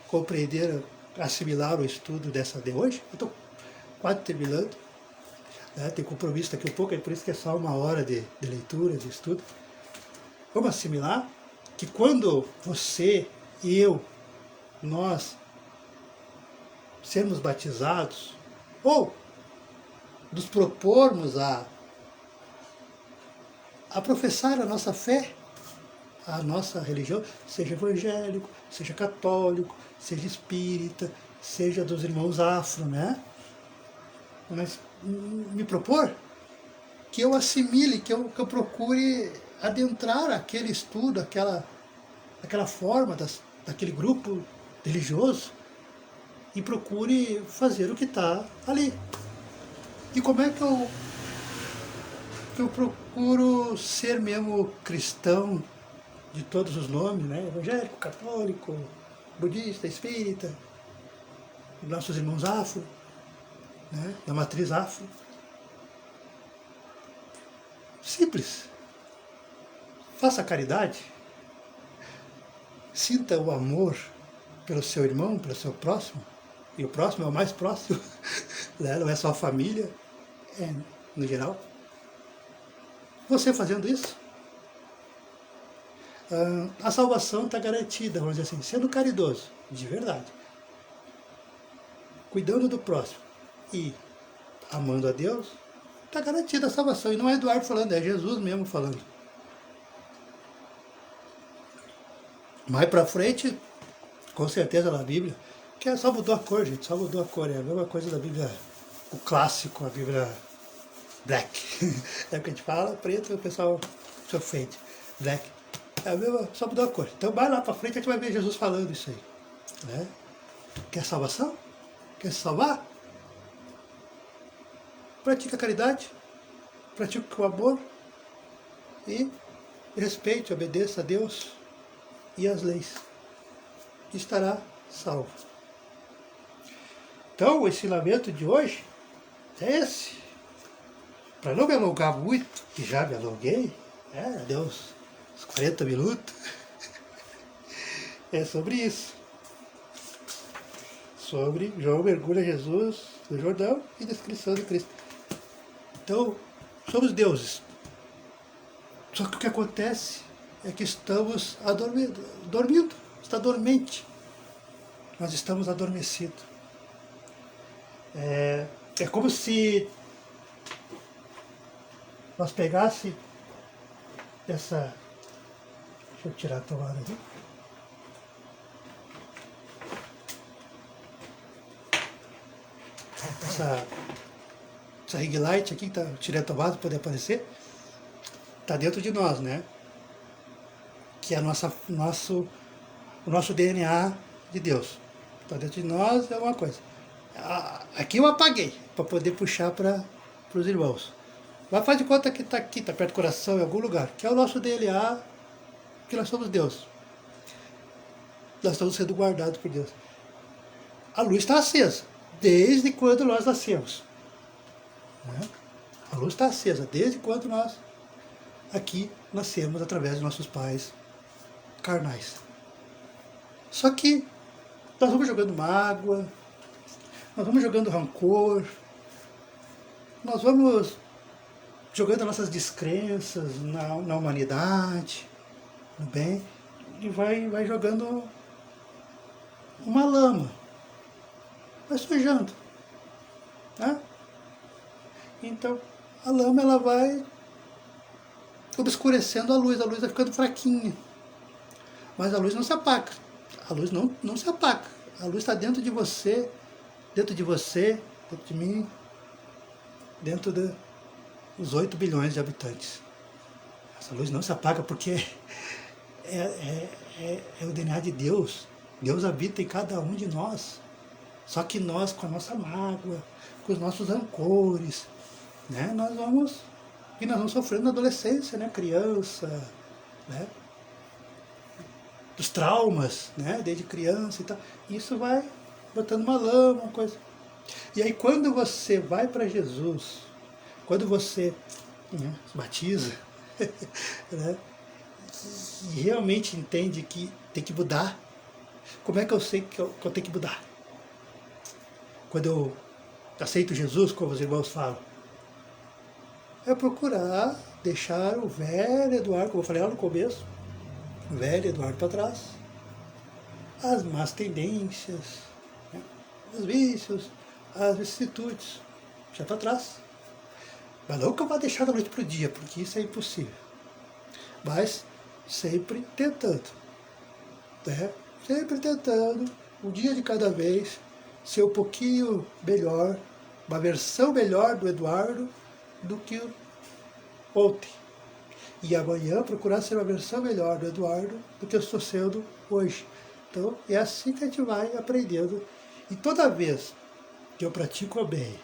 S1: compreender, assimilar o estudo dessa de hoje. Eu estou quase terminando, né? Tem compromisso daqui a pouco, é por isso que é só 1 hora de leitura, de estudo. Vamos assimilar que quando você e eu, nós, sermos batizados, ou nos propormos a professar a nossa fé, a nossa religião, seja evangélico, seja católico, seja espírita, seja dos irmãos afro, né? Mas me propor que eu assimile, que eu procure adentrar aquele estudo, aquela forma daquele grupo religioso e procure fazer o que está ali. E como é que eu procuro ser mesmo cristão de todos os nomes, né? Evangélico, católico, budista, espírita, nossos irmãos afro, né? Da matriz afro. Simples. Faça caridade. Sinta o amor pelo seu irmão, pelo seu próximo. E o próximo é o mais próximo, né? Não é só a família, no geral. Você fazendo isso, A salvação está garantida, vamos dizer assim, sendo caridoso, de verdade, cuidando do próximo e amando a Deus, está garantida a salvação. E não é Eduardo falando, é Jesus mesmo falando. Mais para frente, com certeza na Bíblia, que só mudou a cor, gente, só mudou a cor, é a mesma coisa da Bíblia, o clássico, a Bíblia black. É o que a gente fala, preto, o pessoal se ofende. Black. É a mesma, só mudou a cor. Então vai lá para frente, a gente vai ver Jesus falando isso aí. Né? Quer salvação? Quer se salvar? Pratique a caridade, pratique o amor e respeite, obedeça a Deus e as leis. E estará salvo. Então, o ensinamento de hoje é esse. Para não me alongar muito, que já me alonguei, deu uns 40 minutos, é sobre isso. Sobre João mergulha Jesus no Jordão e descrição de Cristo. Então, somos deuses. Só que o que acontece é que estamos dormindo, está dormente. Nós estamos adormecidos. É como se nós pegássemos essa... Deixa eu tirar a tomada aqui. Essa ring light aqui, que tá, tirei a tomada para poder aparecer, está dentro de nós, né? Que é o nosso DNA de Deus. Está dentro de nós é uma coisa. Aqui eu apaguei, para poder puxar para os irmãos. Mas faz de conta que está aqui, está perto do coração, em algum lugar, que é o nosso DNA, que nós somos Deus. Nós estamos sendo guardados por Deus. A luz está acesa, desde quando nós nascemos. Né? A luz está acesa, desde quando nós aqui nascemos através de nossos pais carnais. Só que nós vamos jogando mágoa, nós vamos jogando rancor, nós vamos jogando nossas descrenças na humanidade, no bem, e vai jogando uma lama, vai sujando. Né? Então, a lama ela vai obscurecendo a luz vai ficando fraquinha. Mas a luz não se apaga. A luz não se apaga. A luz está dentro de você, dentro de mim, dentro dos 8 bilhões de habitantes. Essa luz não se apaga porque é o DNA de Deus. Deus habita em cada um de nós. Só que nós, com a nossa mágoa, com os nossos rancores, né, nós vamos sofrendo na adolescência, né, criança, né, dos traumas, né, desde criança e tal. Isso vai botando uma lama, uma coisa. E aí quando você vai para Jesus, quando você se batiza, né, e realmente entende que tem que mudar, como é que eu sei que eu tenho que mudar? Quando eu aceito Jesus, como os irmãos falam, é procurar deixar o velho Eduardo, como eu falei lá no começo, o velho Eduardo para trás, as más tendências, né, os vícios, as vicissitudes, já para trás. Mas não que eu vá deixar da noite para o dia, porque isso é impossível. Mas sempre tentando, né? Sempre tentando, um dia de cada vez, ser um pouquinho melhor, uma versão melhor do Eduardo do que ontem. E amanhã procurar ser uma versão melhor do Eduardo do que eu estou sendo hoje. Então é assim que a gente vai aprendendo. E toda vez que eu pratico o bem,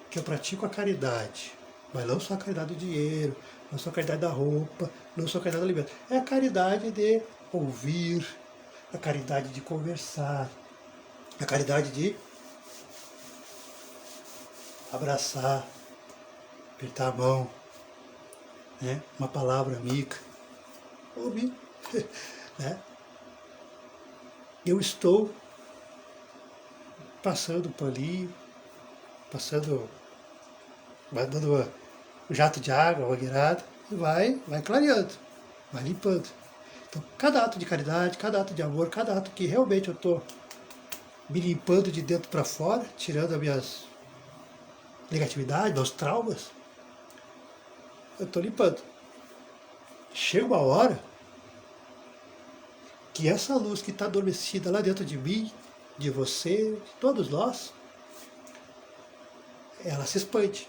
S1: que eu pratico a caridade, mas não só a caridade do dinheiro, não só a caridade da roupa, não só a caridade do alimento, é a caridade de ouvir, a caridade de conversar, a caridade de abraçar, apertar a mão, né? Uma palavra amiga, ouvir. Né? Eu estou passando o paninho, vai dando um jato de água, uma mangueirada, e vai clareando. vai limpando. Então, cada ato de caridade, cada ato de amor, cada ato que realmente eu estou me limpando de dentro para fora, tirando as minhas negatividades, meus traumas, eu estou limpando. Chega uma hora que essa luz que está adormecida lá dentro de mim, de você, de todos nós, ela se expande.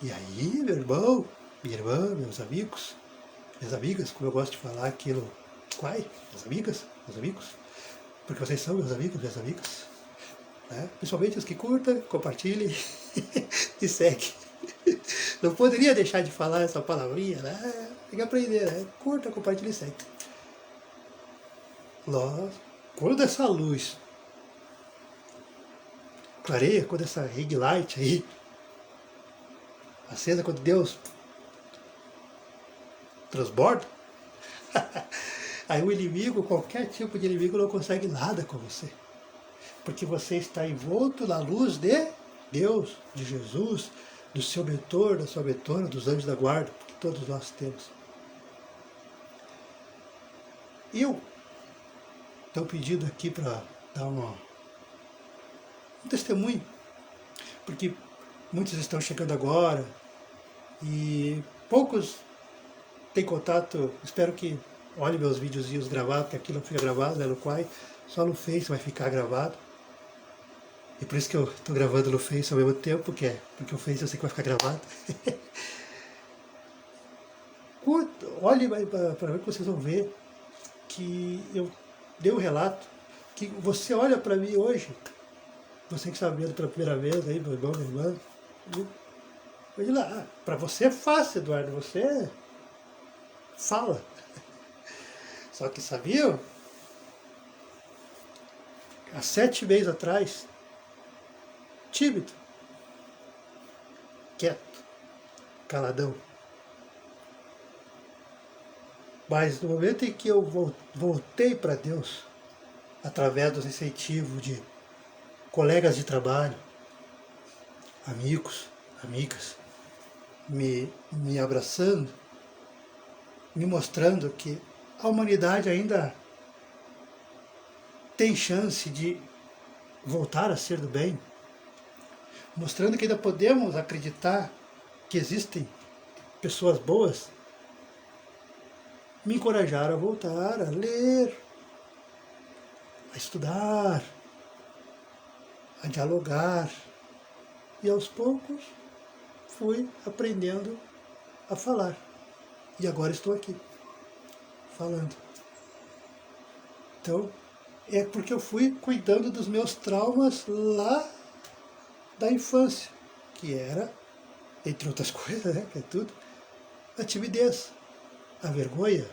S1: E aí, meu irmão, minha irmã, meus amigos, minhas amigas, como eu gosto de falar aquilo, quai, minhas amigas, meus amigos, porque vocês são meus amigos, minhas amigas, né? Principalmente os que curtam, compartilhem e seguem. Não poderia deixar de falar essa palavrinha, né? Tem que aprender, né? Curta, compartilha e segue. Nós, quando essa luz clareia, quando essa ring light aí acesa, quando Deus transborda, aí o inimigo, qualquer tipo de inimigo, não consegue nada com você. Porque você está envolto na luz de Deus, de Jesus, do seu mentor, da sua mentora, dos anjos da guarda, que todos nós temos. E eu estou pedindo aqui para dar um testemunho, porque muitos estão chegando agora e poucos têm contato. Espero que olhem meus videozinhos gravados, porque aquilo fica gravado, né, no Quai, só no Face vai ficar gravado. E por isso que eu estou gravando no Face ao mesmo tempo, porque o Face eu sei que vai ficar gravado. Olhe para ver que vocês vão ver que eu dei um relato, que você olha para mim hoje, você que está vendo pela primeira vez, aí, meu irmão, minha irmã, olha lá, para você é fácil, Eduardo, você fala. Só que sabiam? Há 7 meses atrás, tímido, quieto, caladão. Mas no momento em que eu voltei para Deus, através dos incentivos de colegas de trabalho, amigos, amigas, me abraçando, me mostrando que a humanidade ainda tem chance de voltar a ser do bem, mostrando que ainda podemos acreditar que existem pessoas boas, me encorajaram a voltar a ler, a estudar, a dialogar. E aos poucos fui aprendendo a falar. E agora estou aqui, falando. Então, é porque eu fui cuidando dos meus traumas lá da infância, que era, entre outras coisas, né, que é tudo, a timidez, a vergonha,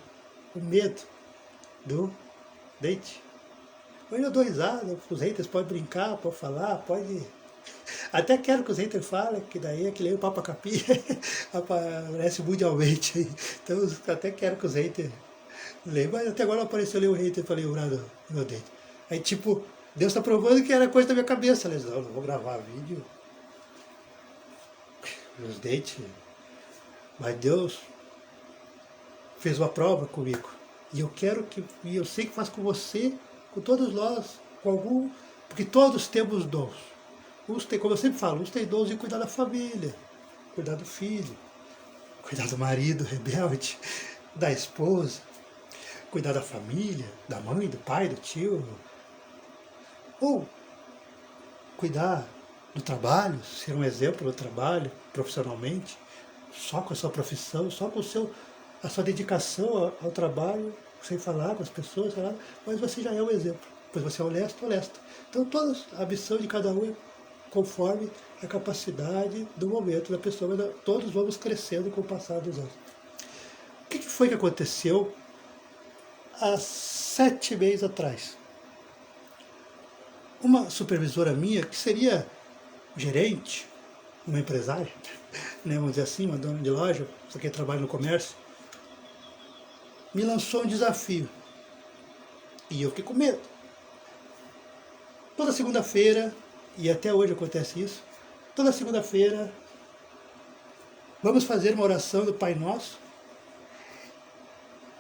S1: o medo do date. Hoje eu dou risada, os haters podem brincar, podem falar, pode... Até quero que os haters falem, que daí é que nem o Papa Capim, aparece mundialmente aí. Então até quero que os haters leiam, mas até agora apareceu ali o hater e falei, o meu date. Aí tipo, Deus está provando que era coisa da minha cabeça. Eles não vou gravar vídeo, os dates, mas Deus fez uma prova comigo. E eu quero que, e eu sei que faz com você, com todos nós, com algum, porque todos temos dons. Uns tem, como eu sempre falo, uns têm dons de cuidar da família, cuidar do filho, cuidar do marido rebelde, da esposa, cuidar da família, da mãe, do pai, do tio, ou cuidar do trabalho, ser um exemplo no trabalho, profissionalmente, só com a sua profissão, só com a sua dedicação ao trabalho, sem falar com as pessoas, mas você já é um exemplo, pois você é honesto. Então a missão de cada um é conforme a capacidade do momento da pessoa, mas todos vamos crescendo com o passar dos anos. O que foi que aconteceu há 7 meses atrás? Uma supervisora minha, que seria gerente, uma empresária, né, vamos dizer assim, uma dona de loja, só que trabalha no comércio, me lançou um desafio. E eu fiquei com medo. Toda segunda-feira, e até hoje acontece isso, toda segunda-feira, vamos fazer uma oração do Pai Nosso,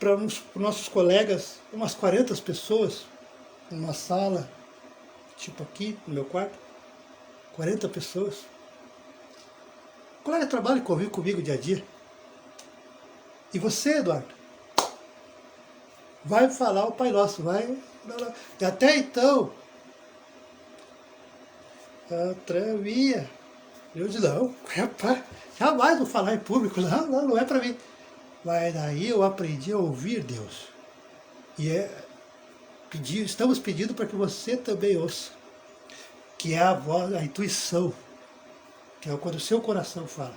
S1: para os nossos colegas, umas 40 pessoas, numa sala, tipo aqui, no meu quarto, 40 pessoas. O colega trabalha e convive comigo dia a dia. E você, Eduardo, vai falar o Pai Nosso, vai... E até então, atravia. Eu disse, não, rapaz, jamais vou falar em público, não é para mim. Mas daí eu aprendi a ouvir Deus. E estamos pedindo para que você também ouça, que é a voz, a intuição, que é quando o seu coração fala.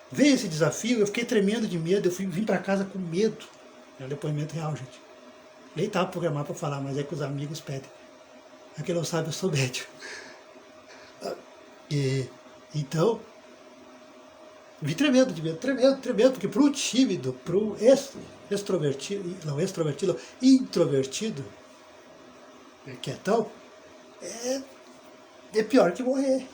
S1: Veio esse desafio, eu fiquei tremendo de medo, eu vim para casa com medo. É um depoimento real, gente. Nem estava programado para falar, mas é que os amigos pedem. Pra quem não sabe, eu sou médico. Então, vim tremendo de medo, tremendo, porque para o tímido, para o introvertido, quietão, é pior que morrer.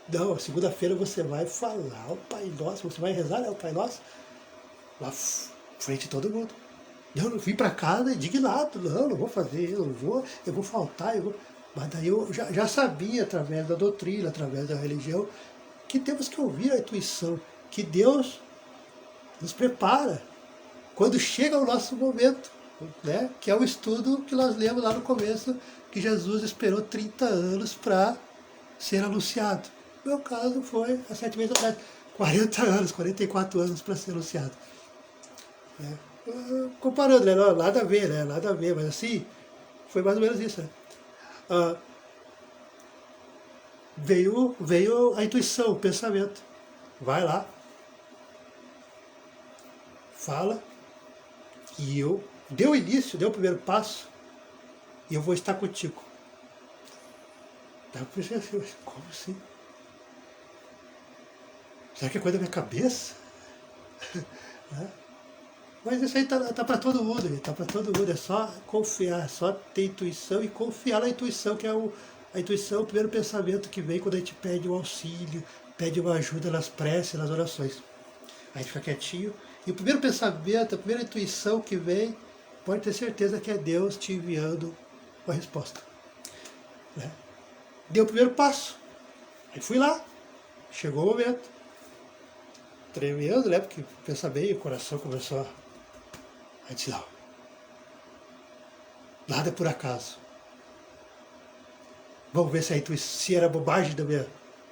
S1: Não, segunda-feira você vai falar o Pai Nosso, você vai rezar o Pai Nosso, lá frente de todo mundo. Eu vim para casa indignado, não vou fazer, eu vou faltar, Mas daí eu já sabia, através da doutrina, através da religião, que temos que ouvir a intuição, que Deus nos prepara quando chega o nosso momento, né? Que é o estudo que nós lemos lá no começo, que Jesus esperou 30 anos para ser anunciado. No meu caso foi há 7 meses atrás, 40 anos, 44 anos para ser anunciado. Né? Comparando, né? Nada a ver, né? Nada a ver, mas assim, foi mais ou menos isso. Né? Veio a intuição, o pensamento. Vai lá, fala, e deu início, deu o primeiro passo, e eu vou estar contigo. Daí eu pensei assim, como assim? Será que é coisa da minha cabeça? Né? Mas isso aí tá para todo mundo, tá para todo mundo, é só confiar, só ter intuição e confiar na intuição, que é a intuição, o primeiro pensamento que vem quando a gente pede um auxílio, pede uma ajuda nas preces, nas orações. A gente fica quietinho, e o primeiro pensamento, a primeira intuição que vem, pode ter certeza que é Deus te enviando uma resposta. Né? Deu o primeiro passo, aí fui lá, chegou o momento, tremendo, né, porque pensa bem, o coração começou a dizer, não, nada é por acaso. Vamos ver se era bobagem da minha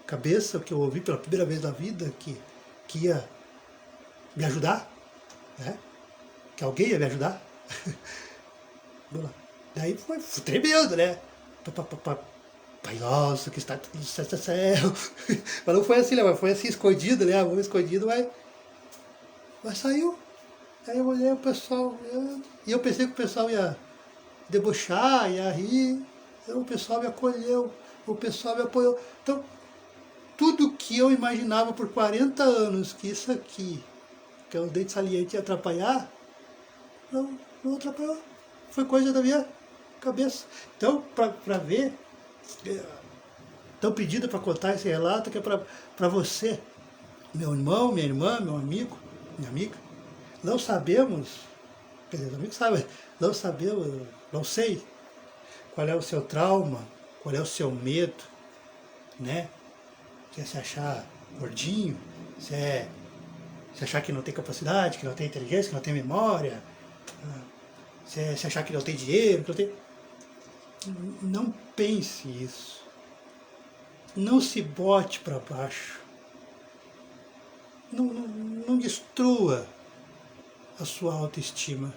S1: cabeça, o que eu ouvi pela primeira vez na vida, que ia me ajudar, né? Que alguém ia me ajudar. Vamos lá. Daí foi tremendo, né? Pai Nosso, que está tudo no céu. Mas não foi assim, né? Mas foi assim, escondido, né? A mão escondido, mas saiu. Aí eu olhei o pessoal, e eu pensei que o pessoal ia debochar, ia rir. Então, o pessoal me acolheu, o pessoal me apoiou. Então, tudo que eu imaginava por 40 anos que isso aqui, que é o dente saliente, ia atrapalhar, não atrapalhou. Foi coisa da minha cabeça. Então, para ver, estão pedindo para contar esse relato, que é para você, meu irmão, minha irmã, meu amigo, minha amiga. Não sabemos, quer dizer, os amigos sabem, não sabemos, não sei qual é o seu trauma, qual é o seu medo, né? Se é se achar gordinho, se achar que não tem capacidade, que não tem inteligência, que não tem memória, se é se achar que não tem dinheiro, que não tem... Não pense isso. Não se bote para baixo. Não destrua a sua autoestima.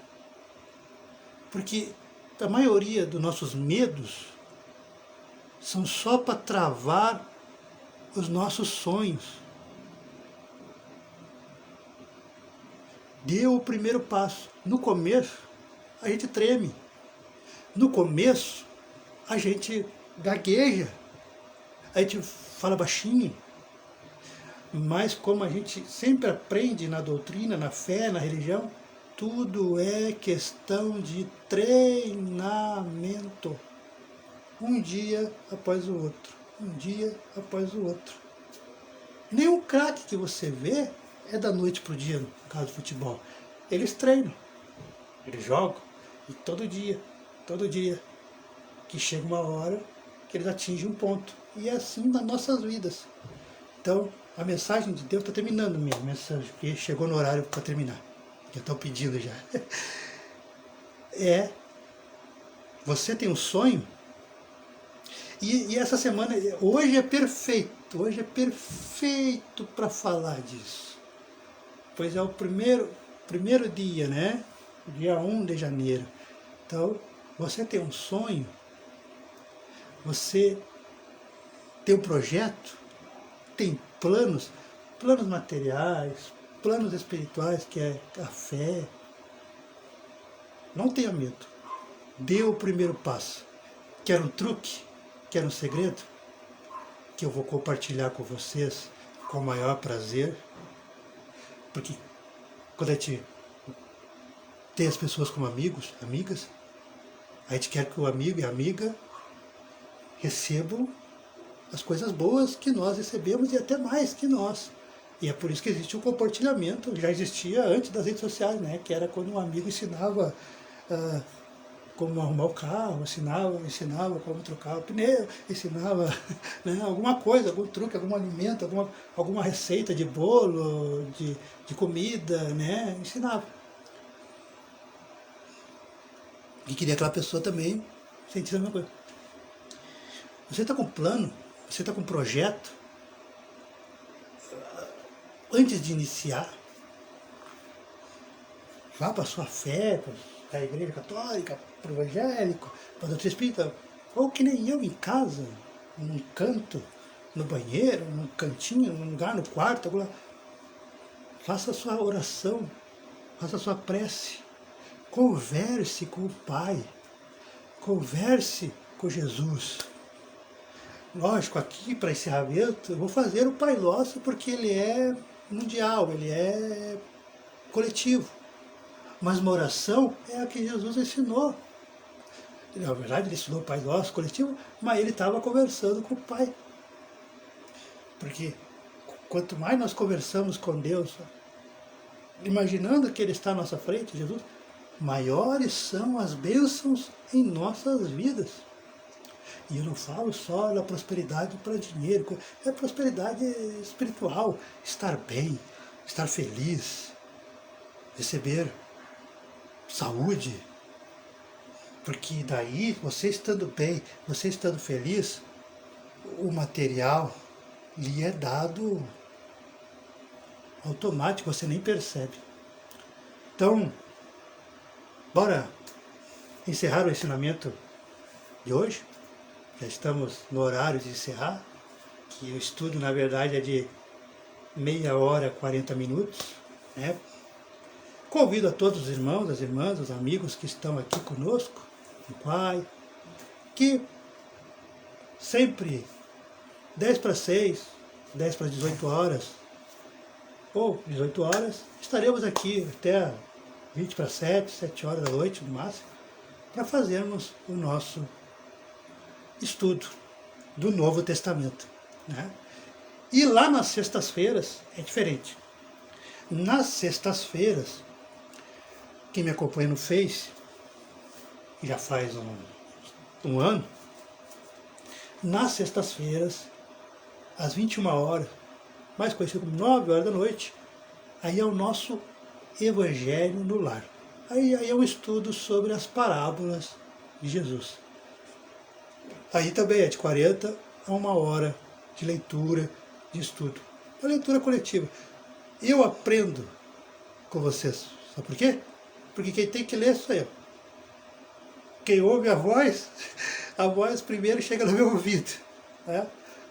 S1: Porque a maioria dos nossos medos são só para travar os nossos sonhos. Deu o primeiro passo. No começo, a gente treme. No começo, a gente gagueja. A gente fala baixinho. Mas como a gente sempre aprende na doutrina, na fé, na religião, tudo é questão de treinamento. Um dia após o outro. Um dia após o outro. Nenhum craque que você vê é da noite para o dia, no caso do futebol. eles treinam, eles jogam, e todo dia, que chega uma hora que eles atingem um ponto. E é assim nas nossas vidas. Então, a mensagem de Deus está terminando minha mensagem, porque chegou no horário para terminar. Já estão pedindo já. Você tem um sonho, e essa semana, hoje é perfeito para falar disso. Pois é o primeiro dia, né? Dia 1 de janeiro. Então, você tem um sonho, você tem um projeto, tem planos materiais, planos espirituais, que é a fé. Não tenha medo. Dê o primeiro passo. Quer um truque? Quer um segredo? Que eu vou compartilhar com vocês com o maior prazer. Porque quando a gente tem as pessoas como amigos, amigas, a gente quer que o amigo e a amiga recebam as coisas boas que nós recebemos e até mais que nós. E é por isso que existe o compartilhamento, já existia antes das redes sociais, né? Que era quando um amigo ensinava como arrumar o carro, ensinava como trocar o pneu, ensinava né, alguma coisa, algum truque, algum alimento, alguma receita de bolo, de comida, né? Ensinava. E queria que aquela pessoa também sentisse a mesma coisa. Você está com plano, você está com projeto, antes de iniciar, vá para a sua fé, para a igreja católica, para o evangélico, para a doutrina espírita, ou que nem eu em casa, num canto, no banheiro, num cantinho, num lugar, no quarto, faça a sua oração, faça a sua prece, converse com o Pai, converse com Jesus. Lógico, aqui para encerramento, eu vou fazer o Pai Nosso porque ele é mundial, ele é coletivo. Mas uma oração é a que Jesus ensinou. Na verdade, ele ensinou o Pai Nosso coletivo, mas ele estava conversando com o Pai. Porque quanto mais nós conversamos com Deus, imaginando que Ele está à nossa frente, Jesus, maiores são as bênçãos em nossas vidas. E eu não falo só da prosperidade para dinheiro, é prosperidade espiritual, estar bem, estar feliz, receber saúde. Porque daí, você estando bem, você estando feliz, o material lhe é dado automático, você nem percebe. Então, bora encerrar o ensinamento de hoje. Já estamos no horário de encerrar, que o estudo, na verdade, é de meia hora, 40 minutos, né? Convido a todos os irmãos, as irmãs, os amigos que estão aqui conosco, no Pai, que sempre 10 para 6, 10 para 18 horas, ou 18 horas, estaremos aqui até 20 para 7, 7 horas da noite, no máximo, para fazermos o nosso estudo do Novo Testamento, né? E lá nas sextas-feiras é diferente. Nas sextas-feiras, quem me acompanha no Face, que já faz um ano, nas sextas-feiras, às 21 horas, mais conhecido como 9 horas da noite, aí é o nosso Evangelho no Lar. Aí é um estudo sobre as parábolas de Jesus. Aí também é de 40 a 1 hora de leitura, de estudo. Uma leitura coletiva. Eu aprendo com vocês. Sabe por quê? Porque quem tem que ler sou eu. Quem ouve a voz primeiro chega no meu ouvido. Né?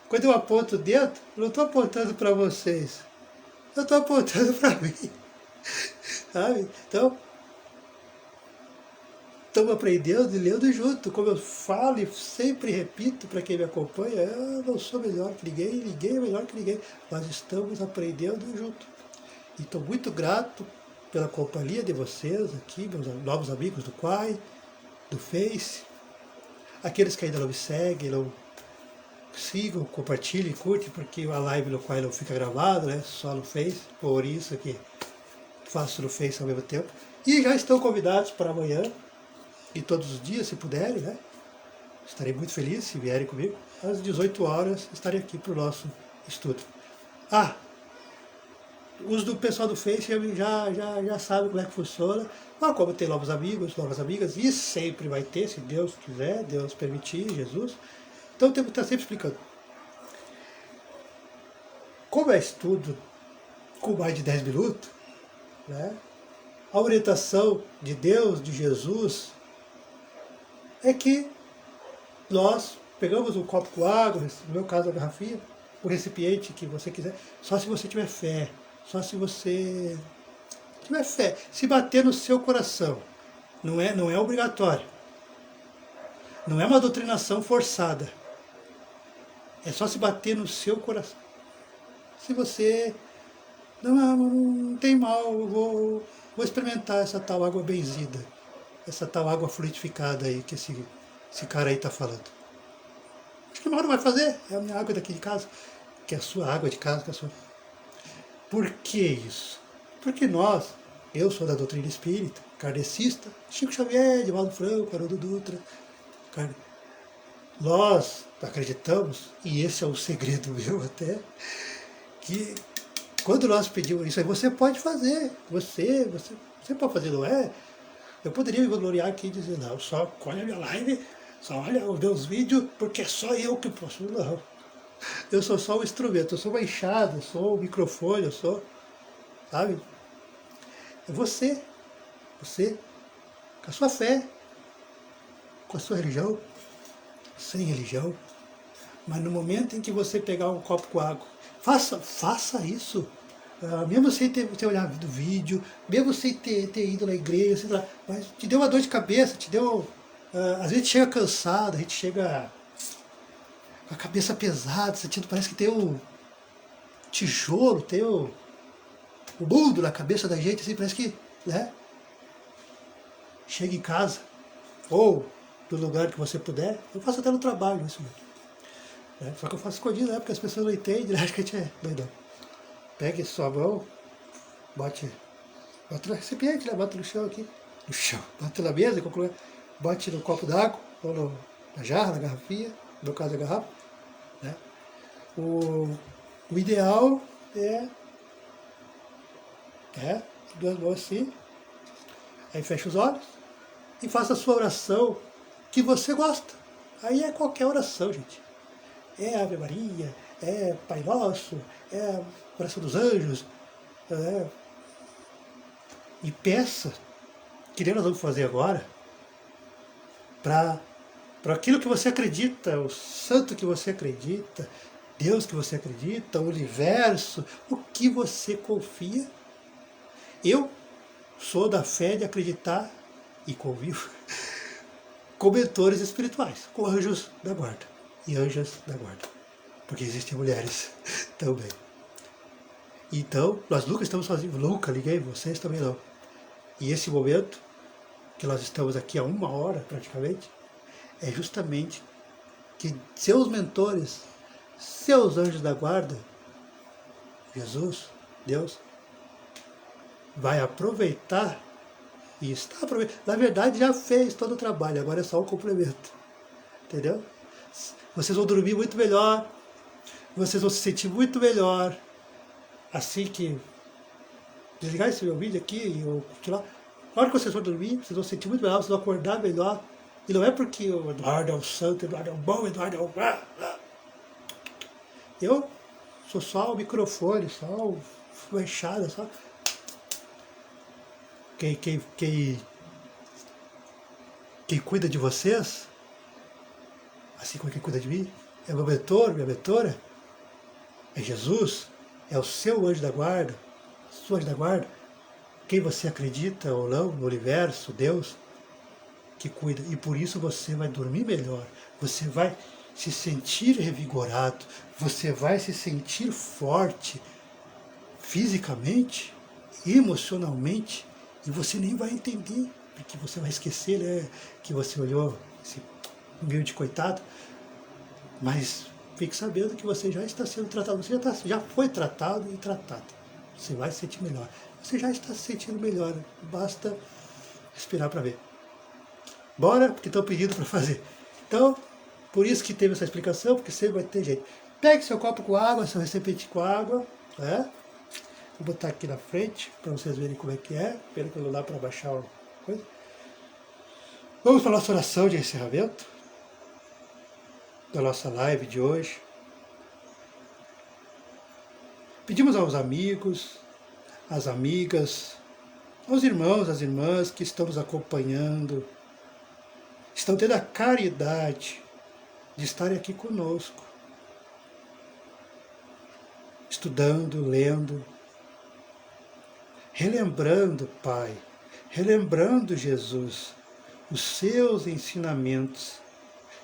S1: Quando eu aponto o dedo, eu não estou apontando para vocês. Eu estou apontando para mim. Sabe? Então, estamos aprendendo e lendo junto. Como eu falo e sempre repito para quem me acompanha, eu não sou melhor que ninguém é melhor que ninguém. Nós estamos aprendendo junto. E estou muito grato pela companhia de vocês aqui, meus novos amigos do Quai, do Face. Aqueles que ainda não me seguem, não sigam, compartilhem, curtem, porque a live no Quai não fica gravada, né? Só no Face. Por isso que faço no Face ao mesmo tempo. E já estão convidados para amanhã e todos os dias, se puderem, né? Estarei muito feliz se vierem comigo. Às 18 horas estarei aqui para o nosso estudo. Ah, os do pessoal do Face já sabem como é que funciona. Mas como tem novos amigos, novas amigas, e sempre vai ter, se Deus quiser, Deus permitir, Jesus. Então eu tenho que estar sempre explicando. Como é estudo com mais de 10 minutos, né? A orientação de Deus, de Jesus, é que nós pegamos um copo com água, no meu caso a garrafinha, o recipiente que você quiser, só se você tiver fé, só se você tiver fé, se bater no seu coração, não é obrigatório, não é uma doutrinação forçada, é só se bater no seu coração. Se você, não tem mal, eu vou experimentar essa tal água benzida, essa tal água fluidificada aí que esse cara aí está falando. Acho que uma hora vai fazer, é a minha água daqui de casa, que é a sua água de casa, que é a sua. Por que isso? Porque eu sou da doutrina espírita, kardecista, Chico Xavier, Divaldo Franco, Haroldo Dutra, nós acreditamos, e esse é um segredo meu até, que quando nós pedimos isso aí, você pode fazer, você pode fazer, não é? Eu poderia me gloriar aqui e dizer, não, só olha a minha live, só olha os meus vídeos, porque é só eu que posso. Não. Eu sou só um instrumento, eu sou uma enxada, eu sou um microfone, eu sou, sabe? É você, com a sua fé, com a sua religião, sem religião, mas no momento em que você pegar um copo com água, faça isso. Mesmo sem ter olhado o vídeo, mesmo sem ter ido na igreja, sei lá, mas te deu uma dor de cabeça, te deu. Às vezes chega cansado, a gente chega com a cabeça pesada, sentindo, parece que tem um tijolo, tem o mundo na cabeça da gente, assim, parece que, né? Chega em casa, ou do lugar que você puder, eu faço até no trabalho isso mesmo. Né? Só que eu faço escondido, né? Porque as pessoas não entendem, né? Acho que a gente é doidão. Pegue sua mão, bote no recipiente, né? Bota no chão aqui, bate na mesa, bote no copo d'água, ou na jarra, na garrafinha, no meu caso a garrafa. Né? O ideal é duas mãos assim, aí fecha os olhos e faça a sua oração que você gosta. Aí é qualquer oração, gente. É Ave Maria, é Pai Nosso, é Oração dos Anjos. E peça, que nem nós vamos fazer agora, para aquilo que você acredita, o santo que você acredita, Deus que você acredita, o universo, o que você confia. Eu sou da fé de acreditar e convivo com mentores espirituais, com anjos da guarda e anjas da guarda, porque existem mulheres também. Então, nós nunca estamos sozinhos, nunca liguei, vocês também não. E esse momento, que nós estamos aqui há 1 hora praticamente, é justamente que seus mentores, seus anjos da guarda, Jesus, Deus, vai aproveitar e está aproveitando. Na verdade, já fez todo o trabalho, agora é só o complemento. Entendeu? Vocês vão dormir muito melhor, vocês vão se sentir muito melhor, assim que desligar esse meu vídeo aqui e eu continuar. Na hora que vocês vão dormir, vocês vão se sentir muito melhor, vocês vão acordar melhor. E não é porque o Eduardo é o santo, o Eduardo é o bom, o Eduardo é o... Eu sou só o microfone, só o enxada, só... Quem cuida de vocês, assim como quem cuida de mim, é meu mentor, minha mentora, é Jesus, é o seu anjo da guarda, sua anjo da guarda, quem você acredita ou não, no universo, Deus, que cuida. E por isso você vai dormir melhor, você vai se sentir revigorado, você vai se sentir forte fisicamente, emocionalmente, e você nem vai entender, porque você vai esquecer, né, que você olhou esse humilde coitado, mas fique sabendo que você já está sendo tratado, você já foi tratado e tratado. Você vai se sentir melhor. Você já está se sentindo melhor, basta respirar para ver. Bora, porque estão pedindo para fazer. Então, por isso que teve essa explicação, porque sempre vai ter jeito. Pegue seu copo com água, seu recipiente com água, né? Vou botar aqui na frente, para vocês verem como é que é. Pelo que não dá para baixar a coisa. Vamos para a nossa oração de encerramento da nossa live de hoje. Pedimos aos amigos, às amigas, aos irmãos, às irmãs que estão nos acompanhando, estão tendo a caridade de estarem aqui conosco, estudando, lendo, relembrando, Pai, relembrando Jesus, os seus ensinamentos.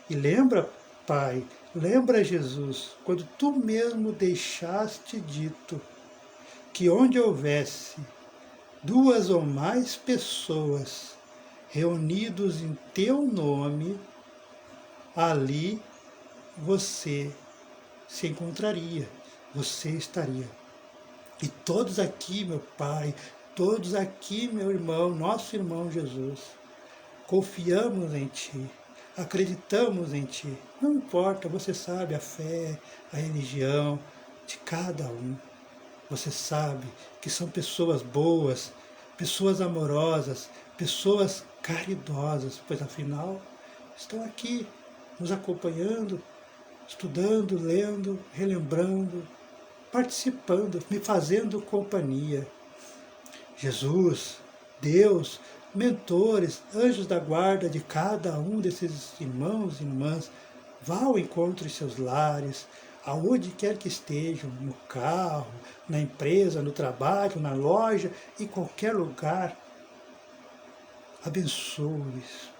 S1: E lembra, Pai, lembra, Jesus, quando Tu mesmo deixaste dito que onde houvesse 2 ou mais pessoas reunidos em Teu nome, ali você se encontraria, você estaria. E todos aqui, meu Pai, todos aqui, meu irmão, nosso irmão Jesus, confiamos em Ti, acreditamos em Ti. Não importa, você sabe a fé, a religião de cada um. Você sabe que são pessoas boas, pessoas amorosas, pessoas caridosas, pois afinal estão aqui nos acompanhando, estudando, lendo, relembrando, participando, me fazendo companhia. Jesus, Deus, mentores, anjos da guarda de cada um desses irmãos e irmãs, vá ao encontro de seus lares, aonde quer que estejam, no carro, na empresa, no trabalho, na loja, em qualquer lugar. Abençoe-os.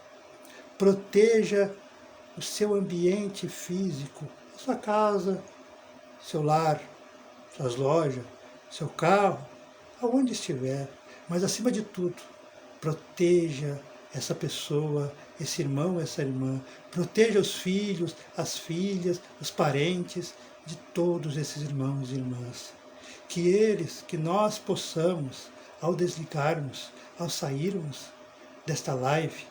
S1: Proteja o seu ambiente físico, a sua casa, seu lar, suas lojas, seu carro, aonde estiver. Mas acima de tudo, proteja essa pessoa, esse irmão, essa irmã. Proteja os filhos, as filhas, os parentes de todos esses irmãos e irmãs. Que nós possamos, ao desligarmos, ao sairmos desta live,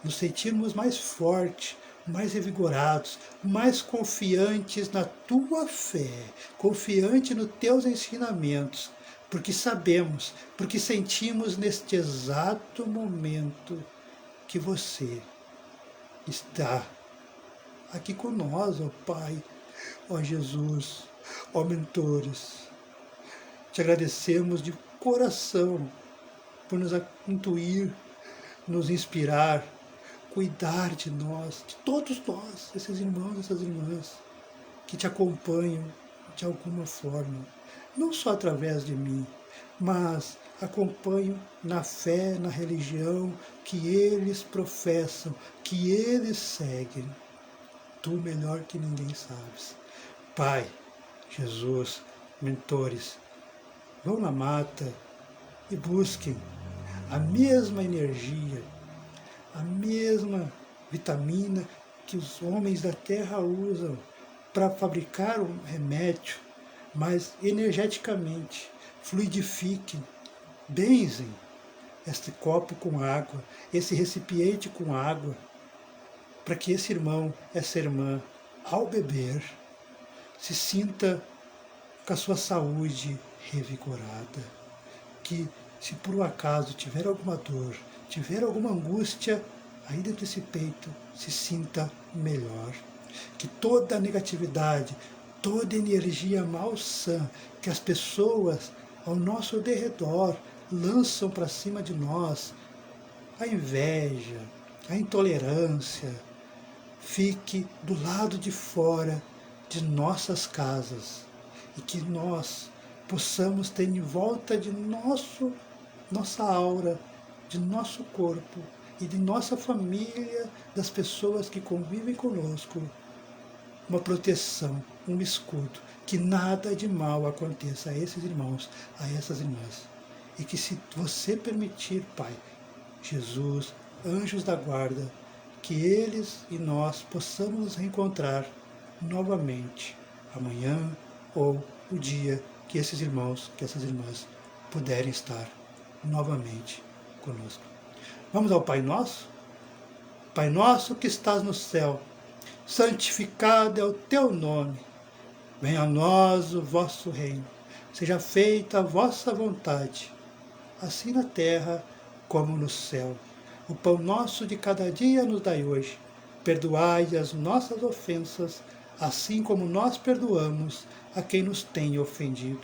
S1: nos sentirmos mais fortes, mais revigorados, mais confiantes na Tua fé, confiantes nos Teus ensinamentos, porque sabemos, porque sentimos neste exato momento que você está aqui com nós, ó Pai, ó Jesus, ó mentores. Te agradecemos de coração por nos intuir, nos inspirar, cuidar de nós, de todos nós, esses irmãos, essas irmãs, que Te acompanham de alguma forma, não só através de mim, mas acompanham na fé, na religião que eles professam, que eles seguem. Tu melhor que ninguém sabes. Pai, Jesus, mentores, vão na mata e busquem a mesma energia, a mesma vitamina que os homens da terra usam para fabricar um remédio, mas energeticamente fluidifiquem, benzem este copo com água, esse recipiente com água, para que esse irmão, essa irmã, ao beber, se sinta com a sua saúde revigorada. Que se por um acaso tiver alguma dor, tiver alguma angústia aí dentro desse peito, se sinta melhor. Que toda a negatividade, toda a energia malsã que as pessoas ao nosso derredor lançam para cima de nós, a inveja, a intolerância, fique do lado de fora de nossas casas e que nós possamos ter em volta de nossa aura, de nosso corpo e de nossa família, das pessoas que convivem conosco, uma proteção, um escudo, que nada de mal aconteça a esses irmãos, a essas irmãs. E que se você permitir, Pai, Jesus, anjos da guarda, que eles e nós possamos nos reencontrar novamente, amanhã ou o dia que esses irmãos, que essas irmãs puderem estar novamente conosco. Vamos ao Pai Nosso? Pai nosso que estás no céu, santificado é o teu nome. Venha a nós o vosso reino. Seja feita a vossa vontade, assim na terra como no céu. O pão nosso de cada dia nos dai hoje. Perdoai as nossas ofensas, assim como nós perdoamos a quem nos tem ofendido.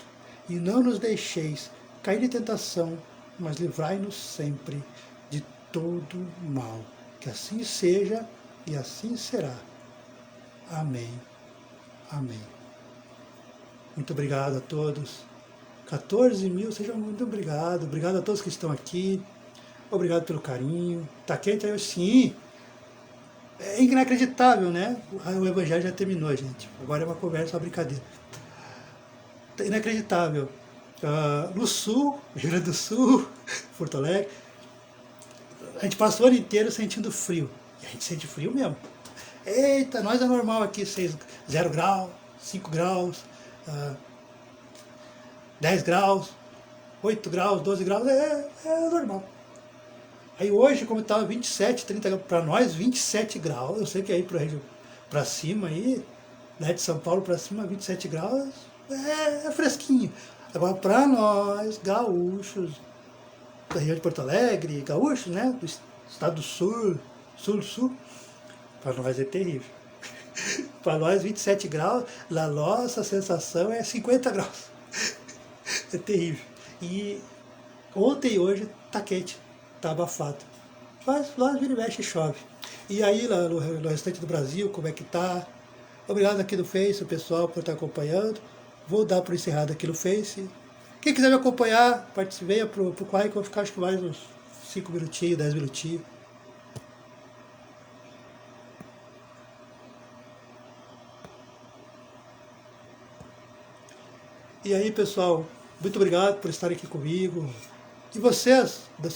S1: E não nos deixeis cair em tentação, mas livrai-nos sempre de todo mal. Que assim seja e assim será. Amém. Amém. Muito obrigado a todos. 14 mil, sejam muito obrigado. Obrigado a todos que estão aqui. Obrigado pelo carinho. Tá quente aí? Sim. É inacreditável, né? O evangelho já terminou, gente. Agora é uma conversa, uma brincadeira. É inacreditável. No sul, Rio Grande do Sul, Porto Alegre, a gente passou o ano inteiro sentindo frio. E a gente sente frio mesmo. Eita, nós é normal aqui, 0 graus, 5 graus, 10 graus, 8 graus, 12 graus, é normal. Aí hoje, como estava 27, 30 graus, para nós 27 graus, eu sei que aí para cima, aí, né, de São Paulo para cima, 27 graus é fresquinho. Agora, para nós, gaúchos, da região de Porto Alegre, gaúchos, né, do estado do sul, para nós é terrível. Para nós, 27 graus, a nossa sensação é 50 graus. É terrível. E ontem e hoje tá quente, tá abafado. Mas lá vira e mexe e chove. E aí, lá no restante do Brasil, como é que tá? Obrigado aqui do Face, o pessoal, por estar acompanhando. Vou dar por encerrado aqui no Face. Quem quiser me acompanhar, venha pro Quai, que eu vou ficar acho que mais uns 5 minutinhos, 10 minutinhos. E aí, pessoal, muito obrigado por estarem aqui comigo. E vocês, da